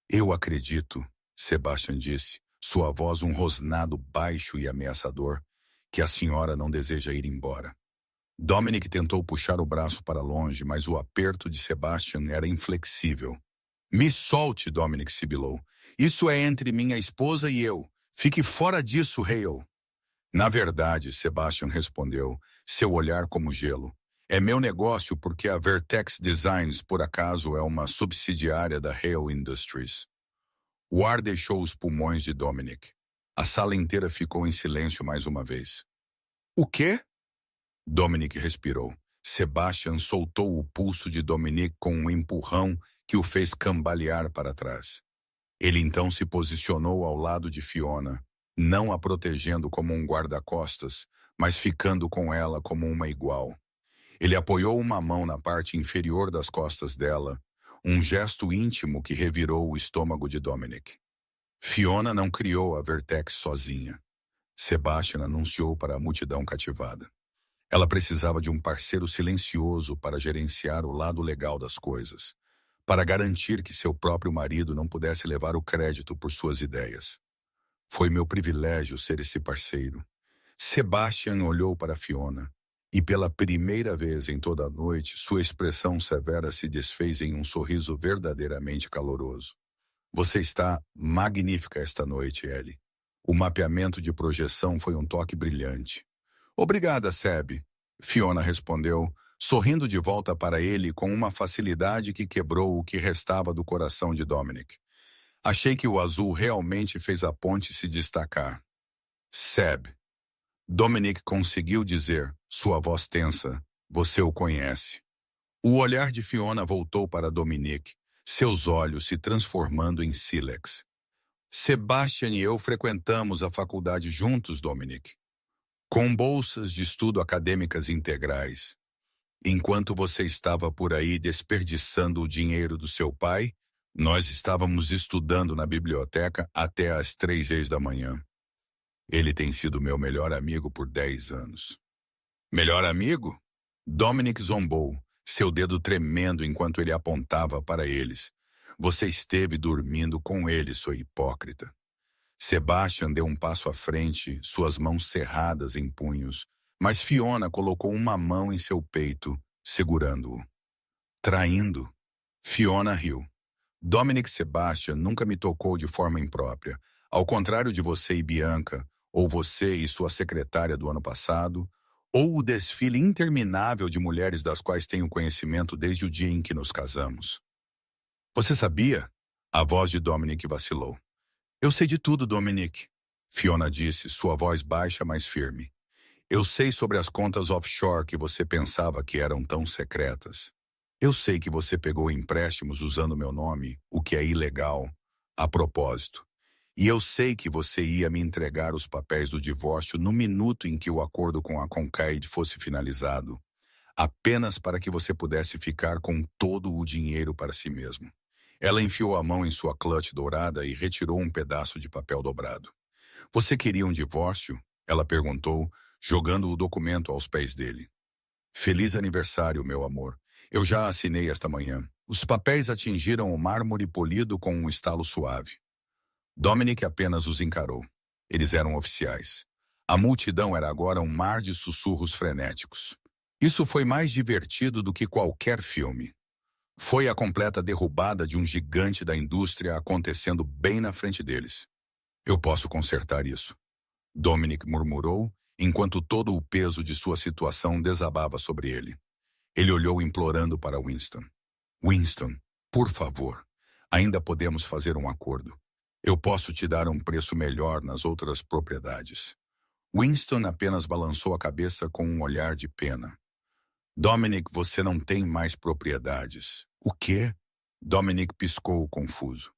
Eu acredito, Sebastian disse, sua voz um rosnado baixo e ameaçador, que a senhora não deseja ir embora. Dominic tentou puxar o braço para longe, mas o aperto de Sebastian era inflexível. Me solte, Dominic sibilou. Isso é entre minha esposa e eu. Fique fora disso, Hale. Na verdade, Sebastian respondeu, seu olhar como gelo. É meu negócio porque a Vertex Designs, por acaso, é uma subsidiária da Hale Industries. O ar deixou os pulmões de Dominic. A sala inteira ficou em silêncio mais uma vez. O quê? Dominic respirou. Sebastian soltou o pulso de Dominic com um empurrão que o fez cambalear para trás. Ele então se posicionou ao lado de Fiona, não a protegendo como um guarda-costas, mas ficando com ela como uma igual. Ele apoiou uma mão na parte inferior das costas dela, um gesto íntimo que revirou o estômago de Dominic. Fiona não criou a Vertex sozinha. Sebastian anunciou para a multidão cativada. Ela precisava de um parceiro silencioso para gerenciar o lado legal das coisas, para garantir que seu próprio marido não pudesse levar o crédito por suas ideias. Foi meu privilégio ser esse parceiro. Sebastian olhou para Fiona, e pela primeira vez em toda a noite, sua expressão severa se desfez em um sorriso verdadeiramente caloroso. Você está magnífica esta noite, Ellie. O mapeamento de projeção foi um toque brilhante. Obrigada, Seb, Fiona respondeu, sorrindo de volta para ele com uma facilidade que quebrou o que restava do coração de Dominic. Achei que o azul realmente fez a ponte se destacar. Seb. Dominic conseguiu dizer, sua voz tensa, você o conhece. O olhar de Fiona voltou para Dominic, seus olhos se transformando em sílex. Sebastian e eu frequentamos a faculdade juntos, Dominic. Com bolsas de estudo acadêmicas integrais. Enquanto você estava por aí desperdiçando o dinheiro do seu pai, nós estávamos estudando na biblioteca até às 3h da manhã. Ele tem sido meu melhor amigo por 10 anos. Melhor amigo? Dominic zombou, seu dedo tremendo enquanto ele apontava para eles. Você esteve dormindo com ele, sua hipócrita. Sebastian deu um passo à frente, suas mãos cerradas em punhos, mas Fiona colocou uma mão em seu peito, segurando-o. Traindo? Fiona riu. Dominic Sebastian nunca me tocou de forma imprópria, ao contrário de você e Bianca, ou você e sua secretária do ano passado, ou o desfile interminável de mulheres das quais tenho conhecimento desde o dia em que nos casamos. Você sabia? A voz de Dominic vacilou. Eu sei de tudo, Dominic, Fiona disse, sua voz baixa, mas firme. Eu sei sobre as contas offshore que você pensava que eram tão secretas. Eu sei que você pegou empréstimos usando meu nome, o que é ilegal, a propósito. E eu sei que você ia me entregar os papéis do divórcio no minuto em que o acordo com a Concaid fosse finalizado, apenas para que você pudesse ficar com todo o dinheiro para si mesmo. Ela enfiou a mão em sua clutch dourada e retirou um pedaço de papel dobrado. Você queria um divórcio? Ela perguntou, jogando o documento aos pés dele. Feliz aniversário, meu amor. Eu já assinei esta manhã. Os papéis atingiram o mármore polido com um estalo suave. Dominic apenas os encarou. Eles eram oficiais. A multidão era agora um mar de sussurros frenéticos. Isso foi mais divertido do que qualquer filme. Foi a completa derrubada de um gigante da indústria acontecendo bem na frente deles. Eu posso consertar isso, Dominic murmurou, enquanto todo o peso de sua situação desabava sobre ele. Ele olhou implorando para Winston. Winston, por favor, ainda podemos fazer um acordo. Eu posso te dar um preço melhor nas outras propriedades. Winston apenas balançou a cabeça com um olhar de pena. Dominic, você não tem mais propriedades. O quê? Dominic piscou confuso.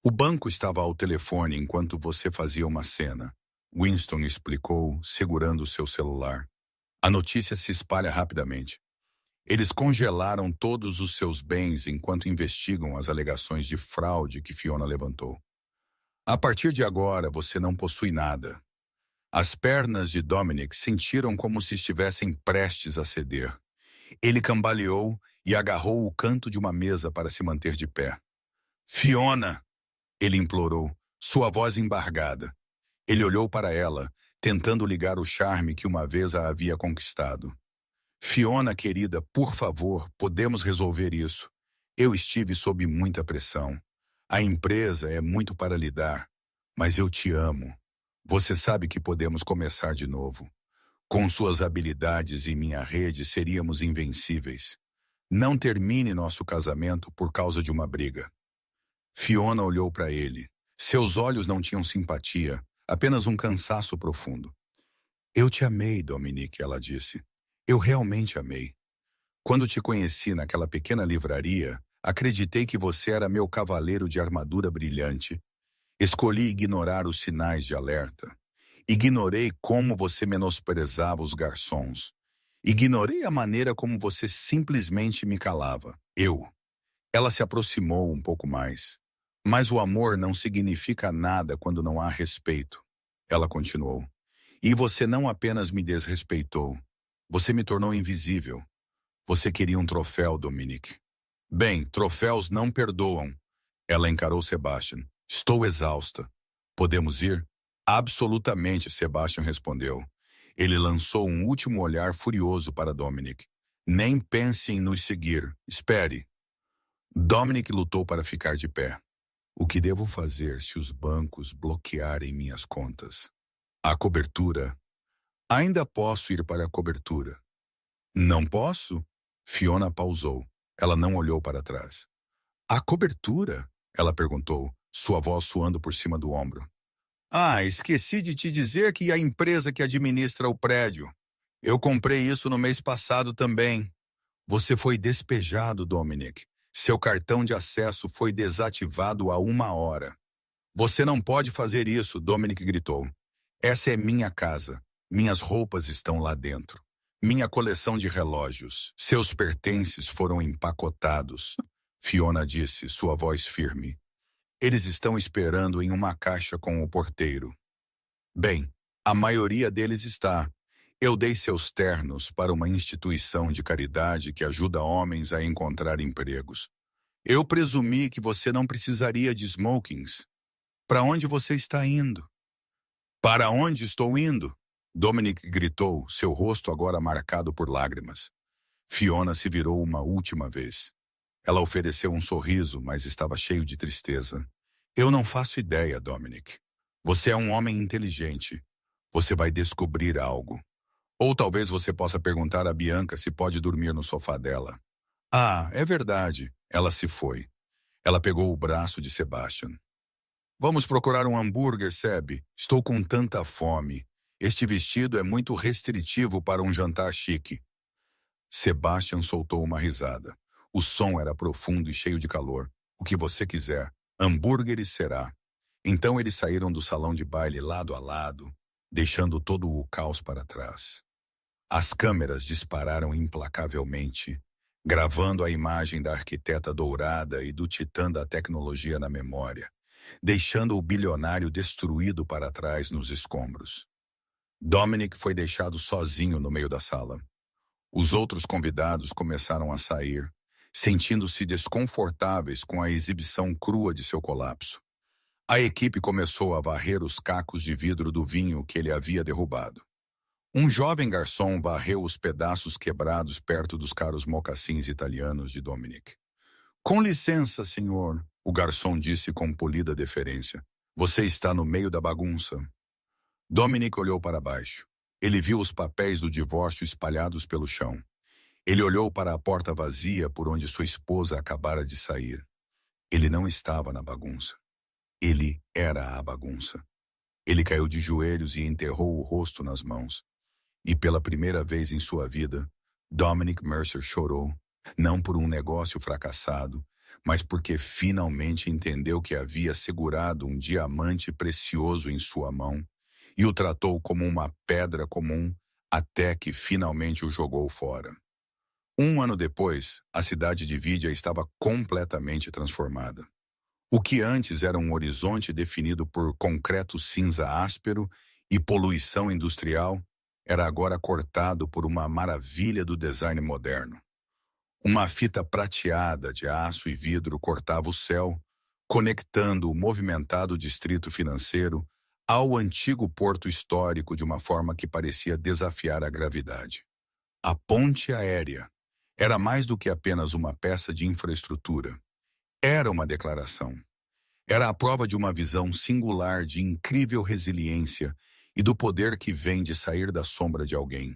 O banco estava ao telefone enquanto você fazia uma cena. Winston explicou, segurando seu celular. A notícia se espalha rapidamente. Eles congelaram todos os seus bens enquanto investigam as alegações de fraude que Fiona levantou. A partir de agora, você não possui nada. As pernas de Dominic sentiram como se estivessem prestes a ceder. Ele cambaleou e agarrou o canto de uma mesa para se manter de pé. Fiona! Ele implorou, sua voz embargada. Ele olhou para ela, tentando ligar o charme que uma vez a havia conquistado. Fiona, querida, por favor, podemos resolver isso. Eu estive sob muita pressão. A empresa é muito para lidar, mas eu te amo. Você sabe que podemos começar de novo. Com suas habilidades e minha rede, seríamos invencíveis. Não termine nosso casamento por causa de uma briga. Fiona olhou para ele. Seus olhos não tinham simpatia, apenas um cansaço profundo. Eu te amei, Dominic, ela disse. Eu realmente amei. Quando te conheci naquela pequena livraria, acreditei que você era meu cavaleiro de armadura brilhante. Escolhi ignorar os sinais de alerta. Ignorei como você menosprezava os garçons. Ignorei a maneira como você simplesmente me calava. Ela se aproximou um pouco mais. Mas o amor não significa nada quando não há respeito. Ela continuou. E você não apenas me desrespeitou. Você me tornou invisível. Você queria um troféu, Dominic. Bem, troféus não perdoam. Ela encarou Sebastian. Estou exausta. Podemos ir? Absolutamente, Sebastian respondeu. Ele lançou um último olhar furioso para Dominic. Nem pense em nos seguir. Espere. Dominic lutou para ficar de pé. O que devo fazer se os bancos bloquearem minhas contas? A cobertura? Ainda posso ir para a cobertura. Não posso? Fiona pausou. Ela não olhou para trás. A cobertura? Ela perguntou, sua voz suando por cima do ombro. Ah, esqueci de te dizer que a empresa que administra o prédio. Eu comprei isso no mês passado também. Você foi despejado, Dominic. Seu cartão de acesso foi desativado há 1 hora. Você não pode fazer isso, Dominic gritou. Essa é minha casa. Minhas roupas estão lá dentro. Minha coleção de relógios. Seus pertences foram empacotados. Fiona disse, sua voz firme. Eles estão esperando em uma caixa com o porteiro. Bem, a maioria deles está. Eu dei seus ternos para uma instituição de caridade que ajuda homens a encontrar empregos. Eu presumi que você não precisaria de smokings. Para onde você está indo? Para onde estou indo? Dominic gritou, seu rosto agora marcado por lágrimas. Fiona se virou uma última vez. Ela ofereceu um sorriso, mas estava cheio de tristeza. Eu não faço ideia, Dominic. Você é um homem inteligente. Você vai descobrir algo. Ou talvez você possa perguntar a Bianca se pode dormir no sofá dela. Ah, é verdade. Ela se foi. Ela pegou o braço de Sebastian. Vamos procurar um hambúrguer, Seb. Estou com tanta fome. Este vestido é muito restritivo para um jantar chique. Sebastian soltou uma risada. O som era profundo e cheio de calor. O que você quiser. Hambúrgueres será. Então eles saíram do salão de baile lado a lado, deixando todo o caos para trás. As câmeras dispararam implacavelmente, gravando a imagem da arquiteta dourada e do titã da tecnologia na memória, deixando o bilionário destruído para trás nos escombros. Dominic foi deixado sozinho no meio da sala. Os outros convidados começaram a sair, sentindo-se desconfortáveis com a exibição crua de seu colapso. A equipe começou a varrer os cacos de vidro do vinho que ele havia derrubado. Um jovem garçom varreu os pedaços quebrados perto dos caros mocassins italianos de Dominic. Com licença, senhor, o garçom disse com polida deferência. Você está no meio da bagunça. Dominic olhou para baixo. Ele viu os papéis do divórcio espalhados pelo chão. Ele olhou para a porta vazia por onde sua esposa acabara de sair. Ele não estava na bagunça. Ele era a bagunça. Ele caiu de joelhos e enterrou o rosto nas mãos. E pela primeira vez em sua vida, Dominic Mercer chorou, não por um negócio fracassado, mas porque finalmente entendeu que havia segurado um diamante precioso em sua mão e o tratou como uma pedra comum até que finalmente o jogou fora. 1 ano depois, a cidade de Vidia estava completamente transformada. O que antes era um horizonte definido por concreto cinza áspero e poluição industrial, era agora cortado por uma maravilha do design moderno. Uma fita prateada de aço e vidro cortava o céu, conectando o movimentado distrito financeiro ao antigo porto histórico de uma forma que parecia desafiar a gravidade. A ponte aérea era mais do que apenas uma peça de infraestrutura. Era uma declaração. Era a prova de uma visão singular de incrível resiliência e do poder que vem de sair da sombra de alguém.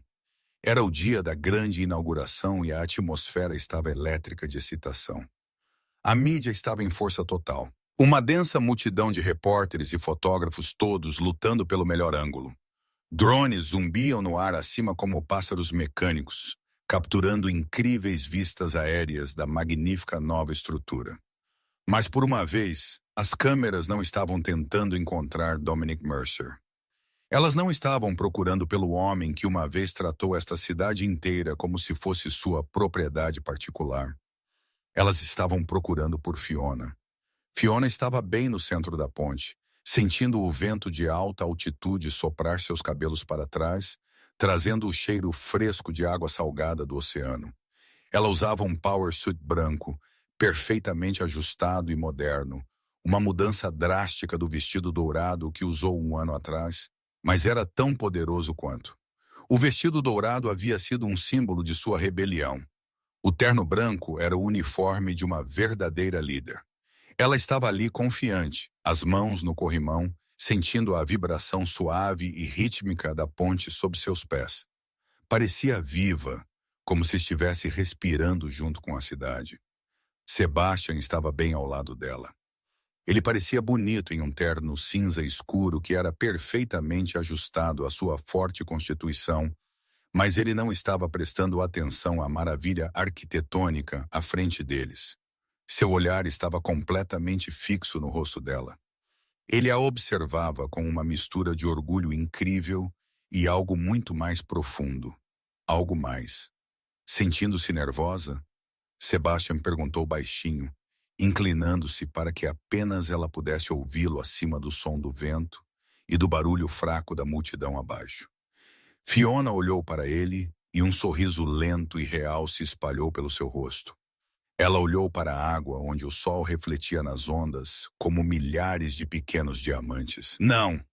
Era o dia da grande inauguração e a atmosfera estava elétrica de excitação. A mídia estava em força total. Uma densa multidão de repórteres e fotógrafos todos lutando pelo melhor ângulo. Drones zumbiam no ar acima como pássaros mecânicos, capturando incríveis vistas aéreas da magnífica nova estrutura. Mas por uma vez, as câmeras não estavam tentando encontrar Dominic Mercer. Elas não estavam procurando pelo homem que uma vez tratou esta cidade inteira como se fosse sua propriedade particular. Elas estavam procurando por Fiona. Fiona estava bem no centro da ponte, sentindo o vento de alta altitude soprar seus cabelos para trás, trazendo o cheiro fresco de água salgada do oceano. Ela usava um power suit branco, perfeitamente ajustado e moderno, uma mudança drástica do vestido dourado que usou um ano atrás, mas era tão poderoso quanto. O vestido dourado havia sido um símbolo de sua rebelião. O terno branco era o uniforme de uma verdadeira líder. Ela estava ali confiante, as mãos no corrimão, sentindo a vibração suave e rítmica da ponte sob seus pés. Parecia viva, como se estivesse respirando junto com a cidade. Sebastian estava bem ao lado dela. Ele parecia bonito em um terno cinza escuro que era perfeitamente ajustado à sua forte constituição, mas ele não estava prestando atenção à maravilha arquitetônica à frente deles. Seu olhar estava completamente fixo no rosto dela. Ele a observava com uma mistura de orgulho incrível e algo muito mais profundo. Algo mais. Sentindo-se nervosa, Sebastian perguntou baixinho, inclinando-se para que apenas ela pudesse ouvi-lo acima do som do vento e do barulho fraco da multidão abaixo. Fiona olhou para ele e um sorriso lento e real se espalhou pelo seu rosto. Ela olhou para a água onde o sol refletia nas ondas como milhares de pequenos diamantes. Não,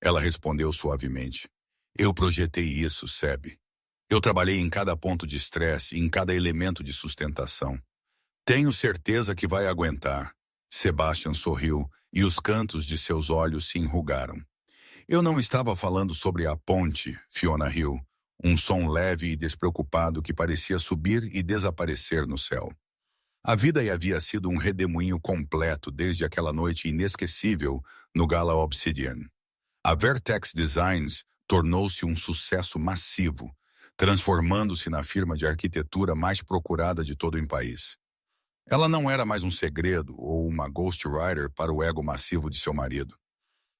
ela respondeu suavemente. Eu projetei isso, Seb. Eu trabalhei em cada ponto de estresse, em cada elemento de sustentação. Tenho certeza que vai aguentar. Sebastian sorriu e os cantos de seus olhos se enrugaram. Eu não estava falando sobre a ponte, Fiona riu, um som leve e despreocupado que parecia subir e desaparecer no céu. A vida havia sido um redemoinho completo desde aquela noite inesquecível no Gala Obsidian. A Vertex Designs tornou-se um sucesso massivo, transformando-se na firma de arquitetura mais procurada de todo o país. Ela não era mais um segredo ou uma ghostwriter para o ego massivo de seu marido.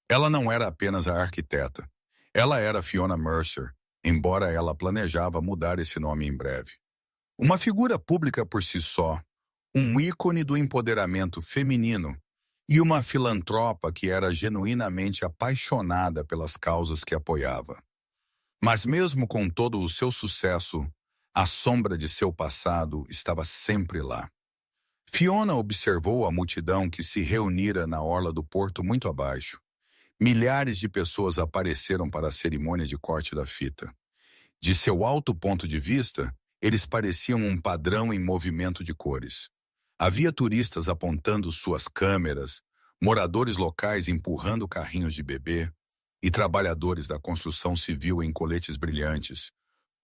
Ela não era apenas a arquiteta. Ela era Fiona Mercer, embora ela planejava mudar esse nome em breve. Uma figura pública por si só, um ícone do empoderamento feminino e uma filantropa que era genuinamente apaixonada pelas causas que apoiava. Mas mesmo com todo o seu sucesso, a sombra de seu passado estava sempre lá. Fiona observou a multidão que se reunira na orla do porto muito abaixo. Milhares de pessoas apareceram para a cerimônia de corte da fita. De seu alto ponto de vista, eles pareciam um padrão em movimento de cores. Havia turistas apontando suas câmeras, moradores locais empurrando carrinhos de bebê e trabalhadores da construção civil em coletes brilhantes,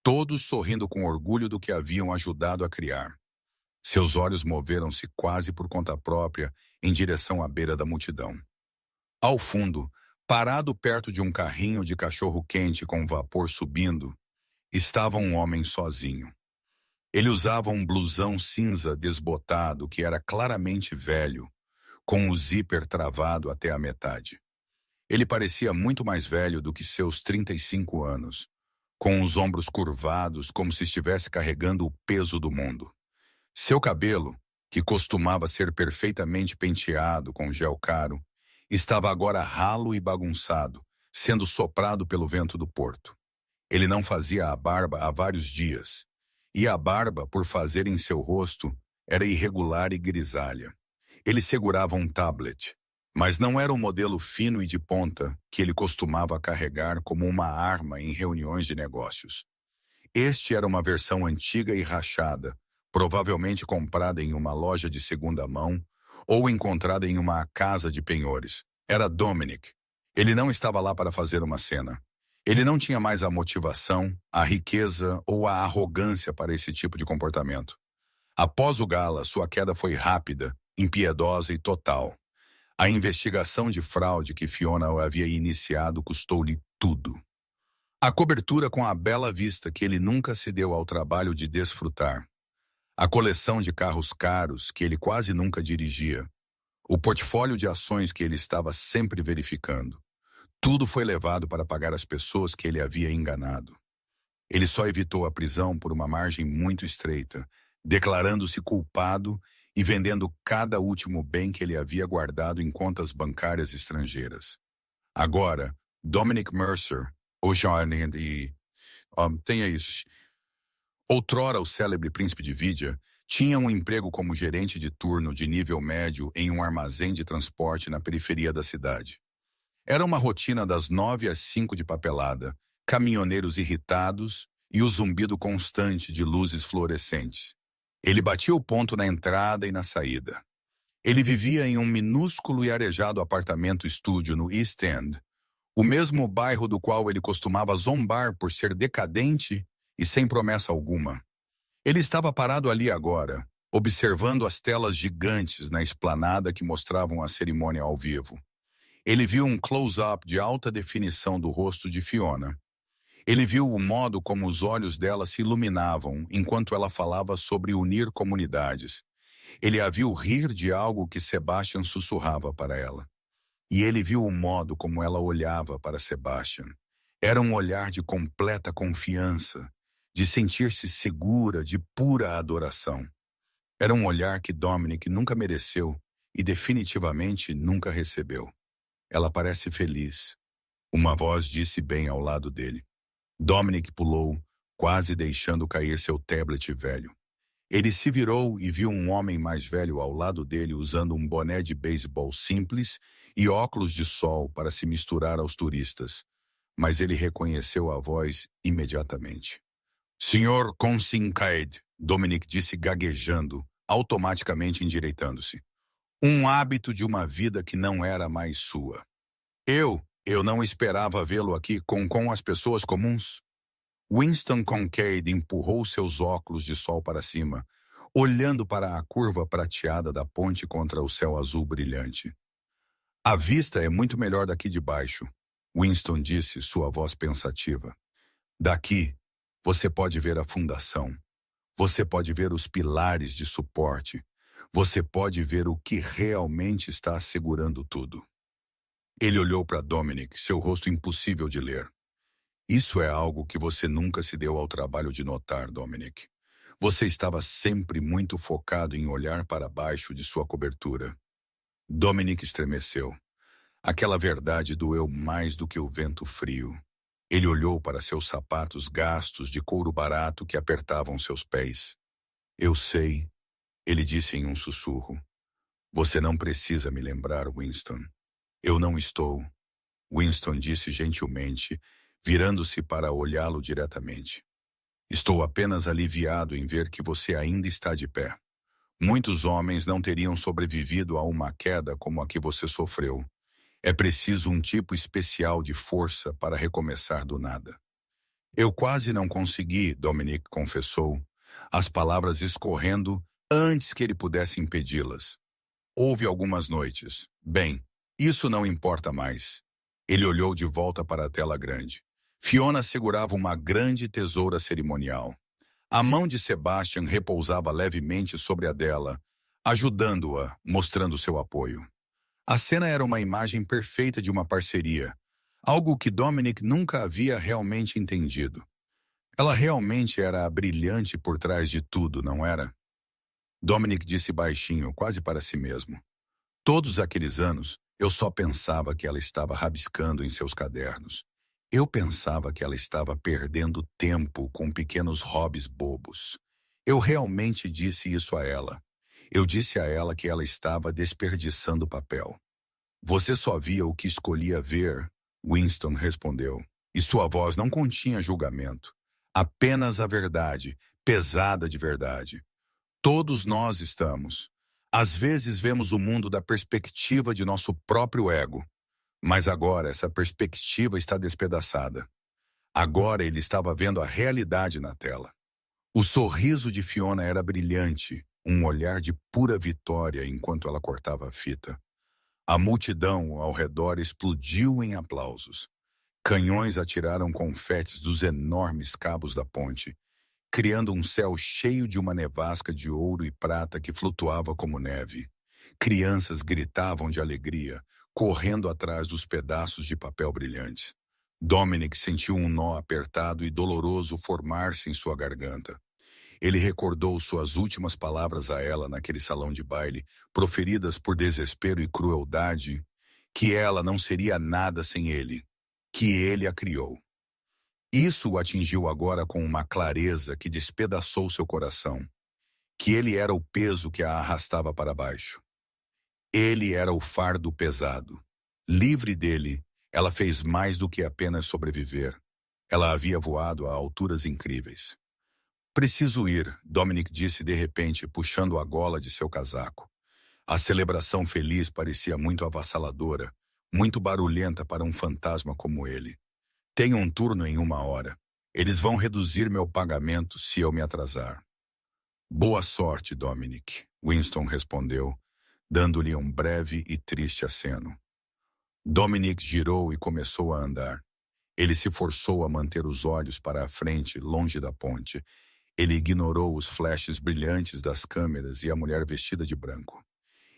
todos sorrindo com orgulho do que haviam ajudado a criar. Seus olhos moveram-se quase por conta própria em direção à beira da multidão. Ao fundo, parado perto de um carrinho de cachorro-quente com vapor subindo, estava um homem sozinho. Ele usava um blusão cinza desbotado que era claramente velho, com o zíper travado até a metade. Ele parecia muito mais velho do que seus 35 anos, com os ombros curvados como se estivesse carregando o peso do mundo. Seu cabelo, que costumava ser perfeitamente penteado com gel caro, estava agora ralo e bagunçado, sendo soprado pelo vento do porto. Ele não fazia a barba há vários dias, e a barba, por fazer em seu rosto, era irregular e grisalha. Ele segurava um tablet, mas não era um modelo fino e de ponta que ele costumava carregar como uma arma em reuniões de negócios. Este era uma versão antiga e rachada, provavelmente comprada em uma loja de segunda mão ou encontrada em uma casa de penhores. Era Dominic. Ele não estava lá para fazer uma cena. Ele não tinha mais a motivação, a riqueza ou a arrogância para esse tipo de comportamento. Após o gala, sua queda foi rápida, impiedosa e total. A investigação de fraude que Fiona havia iniciado custou-lhe tudo. A cobertura com a bela vista que ele nunca se deu ao trabalho de desfrutar. A coleção de carros caros que ele quase nunca dirigia. O portfólio de ações que ele estava sempre verificando. Tudo foi levado para pagar as pessoas que ele havia enganado. Ele só evitou a prisão por uma margem muito estreita, declarando-se culpado e vendendo cada último bem que ele havia guardado em contas bancárias estrangeiras. Agora, Dominic Mercer, tenha isso. Outrora, o célebre príncipe de Vídia tinha um emprego como gerente de turno de nível médio em um armazém de transporte na periferia da cidade. Era uma rotina das 9 às 5 de papelada, caminhoneiros irritados e o zumbido constante de luzes fluorescentes. Ele batia o ponto na entrada e na saída. Ele vivia em um minúsculo e arejado apartamento-estúdio no East End, o mesmo bairro do qual ele costumava zombar por ser decadente e sem promessa alguma. Ele estava parado ali agora, observando as telas gigantes na esplanada que mostravam a cerimônia ao vivo. Ele viu um close-up de alta definição do rosto de Fiona. Ele viu o modo como os olhos dela se iluminavam enquanto ela falava sobre unir comunidades. Ele a viu rir de algo que Sebastian sussurrava para ela. E ele viu o modo como ela olhava para Sebastian. Era um olhar de completa confiança, de sentir-se segura, de pura adoração. Era um olhar que Dominic nunca mereceu e definitivamente nunca recebeu. Ela parece feliz. Uma voz disse bem ao lado dele. Dominic pulou, quase deixando cair seu tablet velho. Ele se virou e viu um homem mais velho ao lado dele usando um boné de beisebol simples e óculos de sol para se misturar aos turistas. Mas ele reconheceu a voz imediatamente. Senhor Consincaed, Dominic disse gaguejando, automaticamente endireitando-se. Um hábito de uma vida que não era mais sua. Eu não esperava vê-lo aqui com as pessoas comuns. Winston Concaid empurrou seus óculos de sol para cima, olhando para a curva prateada da ponte contra o céu azul brilhante. A vista é muito melhor daqui de baixo, Winston disse, sua voz pensativa. Daqui, você pode ver a fundação. Você pode ver os pilares de suporte. Você pode ver o que realmente está segurando tudo. Ele olhou para Dominic, seu rosto impossível de ler. Isso é algo que você nunca se deu ao trabalho de notar, Dominic. Você estava sempre muito focado em olhar para baixo de sua cobertura. Dominic estremeceu. Aquela verdade doeu mais do que o vento frio. Ele olhou para seus sapatos gastos de couro barato que apertavam seus pés. Eu sei, ele disse em um sussurro. Você não precisa me lembrar, Winston. Eu não estou. Winston disse gentilmente, virando-se para olhá-lo diretamente. Estou apenas aliviado em ver que você ainda está de pé. Muitos homens não teriam sobrevivido a uma queda como a que você sofreu. É preciso um tipo especial de força para recomeçar do nada. Eu quase não consegui, Dominic confessou, as palavras escorrendo antes que ele pudesse impedi-las. Houve algumas noites. Bem, isso não importa mais. Ele olhou de volta para a tela grande. Fiona segurava uma grande tesoura cerimonial. A mão de Sebastian repousava levemente sobre a dela, ajudando-a, mostrando seu apoio. A cena era uma imagem perfeita de uma parceria, algo que Dominic nunca havia realmente entendido. Ela realmente era a brilhante por trás de tudo, não era? Dominic disse baixinho, quase para si mesmo. Todos aqueles anos, eu só pensava que ela estava rabiscando em seus cadernos. Eu pensava que ela estava perdendo tempo com pequenos hobbies bobos. Eu realmente disse isso a ela. Eu disse a ela que ela estava desperdiçando papel. Você só via o que escolhia ver, Winston respondeu. E sua voz não continha julgamento. Apenas a verdade, pesada de verdade. Todos nós estamos. Às vezes vemos o mundo da perspectiva de nosso próprio ego. Mas agora essa perspectiva está despedaçada. Agora ele estava vendo a realidade na tela. O sorriso de Fiona era brilhante, um olhar de pura vitória enquanto ela cortava a fita. A multidão ao redor explodiu em aplausos. Canhões atiraram confetes dos enormes cabos da ponte, criando um céu cheio de uma nevasca de ouro e prata que flutuava como neve. Crianças gritavam de alegria, correndo atrás dos pedaços de papel brilhantes. Dominic sentiu um nó apertado e doloroso formar-se em sua garganta. Ele recordou suas últimas palavras a ela naquele salão de baile, proferidas por desespero e crueldade, que ela não seria nada sem ele, que ele a criou. Isso o atingiu agora com uma clareza que despedaçou seu coração, que ele era o peso que a arrastava para baixo. Ele era o fardo pesado. Livre dele, ela fez mais do que apenas sobreviver. Ela havia voado a alturas incríveis. Preciso ir, Dominic disse de repente, puxando a gola de seu casaco. A celebração feliz parecia muito avassaladora, muito barulhenta para um fantasma como ele. Tenho um turno em 1 hora. Eles vão reduzir meu pagamento se eu me atrasar. Boa sorte, Dominic, Winston respondeu, dando-lhe um breve e triste aceno. Dominic girou e começou a andar. Ele se forçou a manter os olhos para a frente, longe da ponte. Ele ignorou os flashes brilhantes das câmeras e a mulher vestida de branco.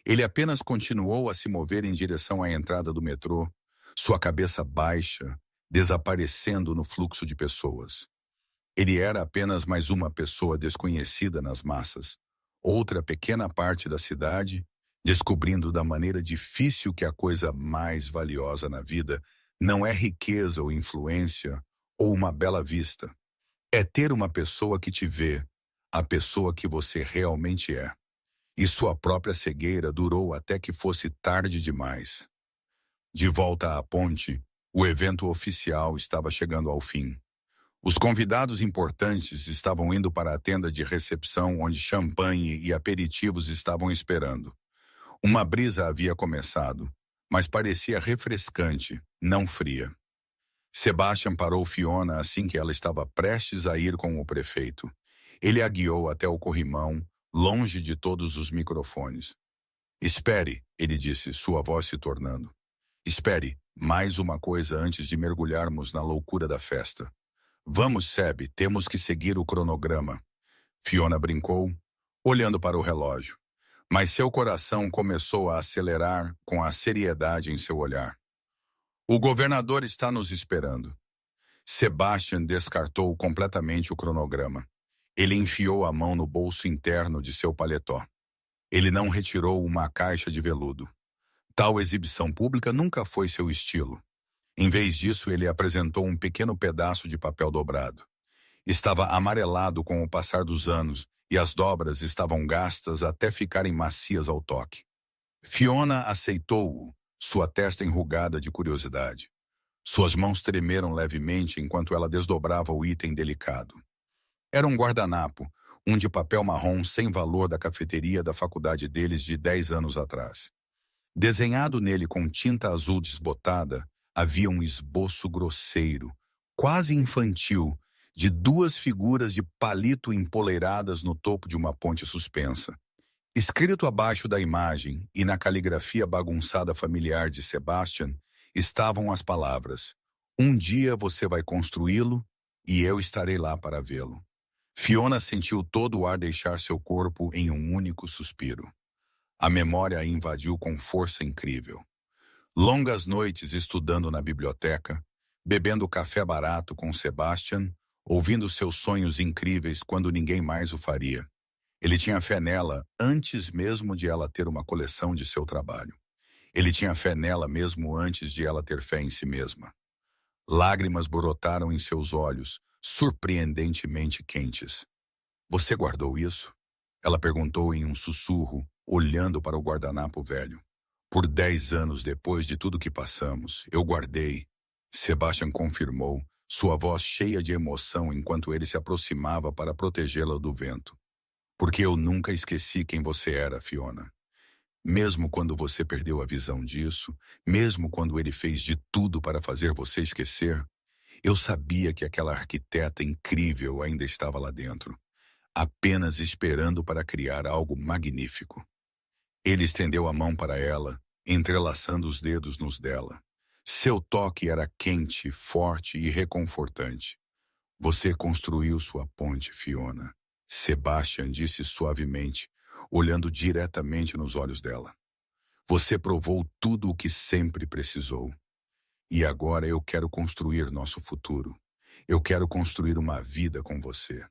Ele apenas continuou a se mover em direção à entrada do metrô, sua cabeça baixa, desaparecendo no fluxo de pessoas. Ele era apenas mais uma pessoa desconhecida nas massas, outra pequena parte da cidade, descobrindo da maneira difícil que a coisa mais valiosa na vida não é riqueza ou influência ou uma bela vista. É ter uma pessoa que te vê, a pessoa que você realmente é. E sua própria cegueira durou até que fosse tarde demais. De volta à ponte, o evento oficial estava chegando ao fim. Os convidados importantes estavam indo para a tenda de recepção onde champanhe e aperitivos estavam esperando. Uma brisa havia começado, mas parecia refrescante, não fria. Sebastian parou Fiona assim que ela estava prestes a ir com o prefeito. Ele a guiou até o corrimão, longe de todos os microfones. Espere, ele disse, sua voz se tornando. Espere, mais uma coisa antes de mergulharmos na loucura da festa. Vamos, Seb, temos que seguir o cronograma. Fiona brincou, olhando para o relógio. Mas seu coração começou a acelerar com a seriedade em seu olhar. O governador está nos esperando. Sebastian descartou completamente o cronograma. Ele enfiou a mão no bolso interno de seu paletó. Ele não retirou uma caixa de veludo. Tal exibição pública nunca foi seu estilo. Em vez disso, ele apresentou um pequeno pedaço de papel dobrado. Estava amarelado com o passar dos anos e as dobras estavam gastas até ficarem macias ao toque. Fiona aceitou-o, sua testa enrugada de curiosidade. Suas mãos tremeram levemente enquanto ela desdobrava o item delicado. Era um guardanapo, um de papel marrom sem valor da cafeteria da faculdade deles de 10 anos atrás. Desenhado nele com tinta azul desbotada, havia um esboço grosseiro, quase infantil, de 2 figuras de palito empoleiradas no topo de uma ponte suspensa. Escrito abaixo da imagem e na caligrafia bagunçada familiar de Sebastian, estavam as palavras: "Um dia você vai construí-lo e eu estarei lá para vê-lo." Fiona sentiu todo o ar deixar seu corpo em um único suspiro. A memória a invadiu com força incrível. Longas noites estudando na biblioteca, bebendo café barato com Sebastian, ouvindo seus sonhos incríveis quando ninguém mais o faria. Ele tinha fé nela antes mesmo de ela ter uma coleção de seu trabalho. Ele tinha fé nela mesmo antes de ela ter fé em si mesma. Lágrimas brotaram em seus olhos, surpreendentemente quentes. "Você guardou isso?" Ela perguntou em um sussurro, olhando para o guardanapo velho. "Por 10 anos depois de tudo que passamos, eu guardei." Sebastian confirmou, sua voz cheia de emoção enquanto ele se aproximava para protegê-la do vento. "Porque eu nunca esqueci quem você era, Fiona. Mesmo quando você perdeu a visão disso, mesmo quando ele fez de tudo para fazer você esquecer, eu sabia que aquela arquiteta incrível ainda estava lá dentro, apenas esperando para criar algo magnífico." Ele estendeu a mão para ela, entrelaçando os dedos nos dela. Seu toque era quente, forte e reconfortante. "Você construiu sua ponte, Fiona." Sebastian disse suavemente, olhando diretamente nos olhos dela. "Você provou tudo o que sempre precisou. E agora eu quero construir nosso futuro. Eu quero construir uma vida com você.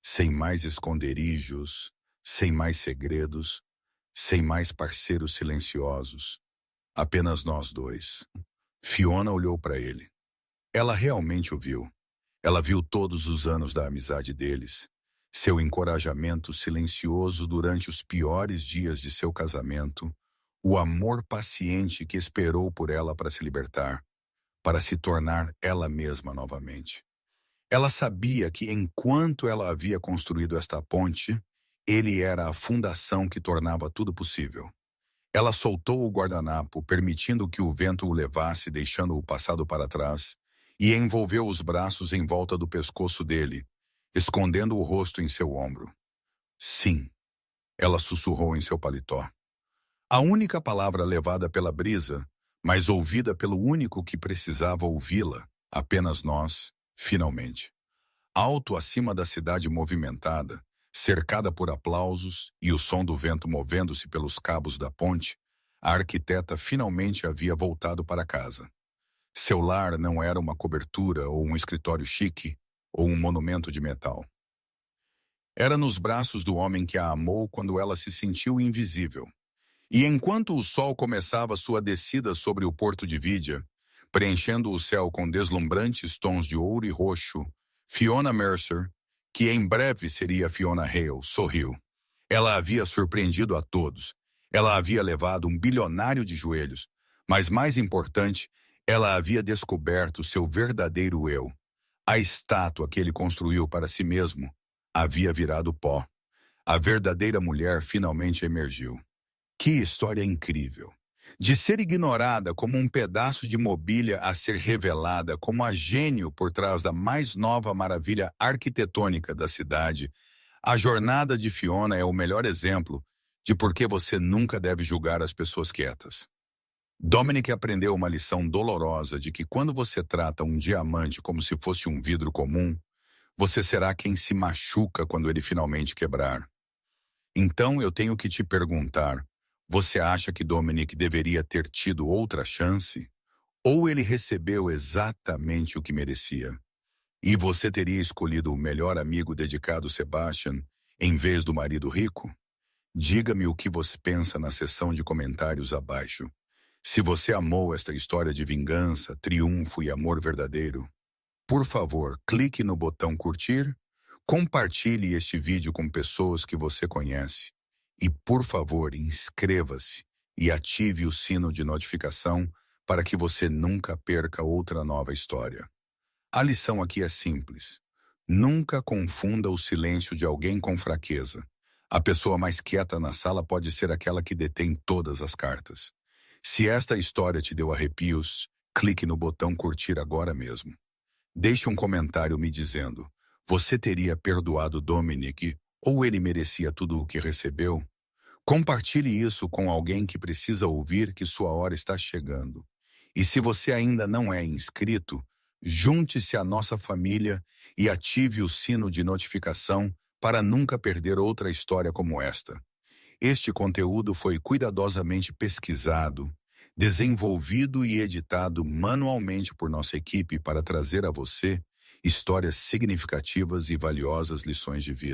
Sem mais esconderijos, sem mais segredos, sem mais parceiros silenciosos. Apenas nós dois." Fiona olhou para ele. Ela realmente o viu. Ela viu todos os anos da amizade deles, seu encorajamento silencioso durante os piores dias de seu casamento, o amor paciente que esperou por ela para se libertar, para se tornar ela mesma novamente. Ela sabia que enquanto ela havia construído esta ponte, ele era a fundação que tornava tudo possível. Ela soltou o guardanapo, permitindo que o vento o levasse, deixando o passado para trás, e envolveu os braços em volta do pescoço dele, escondendo o rosto em seu ombro. Sim, ela sussurrou em seu paletó. A única palavra levada pela brisa, mas ouvida pelo único que precisava ouvi-la, apenas nós, finalmente. Alto acima da cidade movimentada, cercada por aplausos e o som do vento movendo-se pelos cabos da ponte, a arquiteta finalmente havia voltado para casa. Seu lar não era uma cobertura ou um escritório chique ou um monumento de metal. Era nos braços do homem que a amou quando ela se sentiu invisível. E enquanto o sol começava sua descida sobre o porto de Vidia, preenchendo o céu com deslumbrantes tons de ouro e roxo, Fiona Mercer, que em breve seria Fiona Hale, sorriu. Ela havia surpreendido a todos. Ela havia levado um bilionário de joelhos. Mas mais importante, ela havia descoberto seu verdadeiro eu. A estátua que ele construiu para si mesmo havia virado pó. A verdadeira mulher finalmente emergiu. Que história incrível! De ser ignorada como um pedaço de mobília a ser revelada como a gênio por trás da mais nova maravilha arquitetônica da cidade, a jornada de Fiona é o melhor exemplo de por que você nunca deve julgar as pessoas quietas. Dominic aprendeu uma lição dolorosa de que quando você trata um diamante como se fosse um vidro comum, você será quem se machuca quando ele finalmente quebrar. Então eu tenho que te perguntar, você acha que Dominic deveria ter tido outra chance? Ou ele recebeu exatamente o que merecia? E você teria escolhido o melhor amigo dedicado Sebastian em vez do marido rico? Diga-me o que você pensa na seção de comentários abaixo. Se você amou esta história de vingança, triunfo e amor verdadeiro, por favor, clique no botão curtir, compartilhe este vídeo com pessoas que você conhece e, por favor, inscreva-se e ative o sino de notificação para que você nunca perca outra nova história. A lição aqui é simples. Nunca confunda o silêncio de alguém com fraqueza. A pessoa mais quieta na sala pode ser aquela que detém todas as cartas. Se esta história te deu arrepios, clique no botão curtir agora mesmo. Deixe um comentário me dizendo, você teria perdoado Dominic ou ele merecia tudo o que recebeu? Compartilhe isso com alguém que precisa ouvir que sua hora está chegando. E se você ainda não é inscrito, junte-se à nossa família e ative o sino de notificação para nunca perder outra história como esta. Este conteúdo foi cuidadosamente pesquisado, desenvolvido e editado manualmente por nossa equipe para trazer a você histórias significativas e valiosas lições de vida.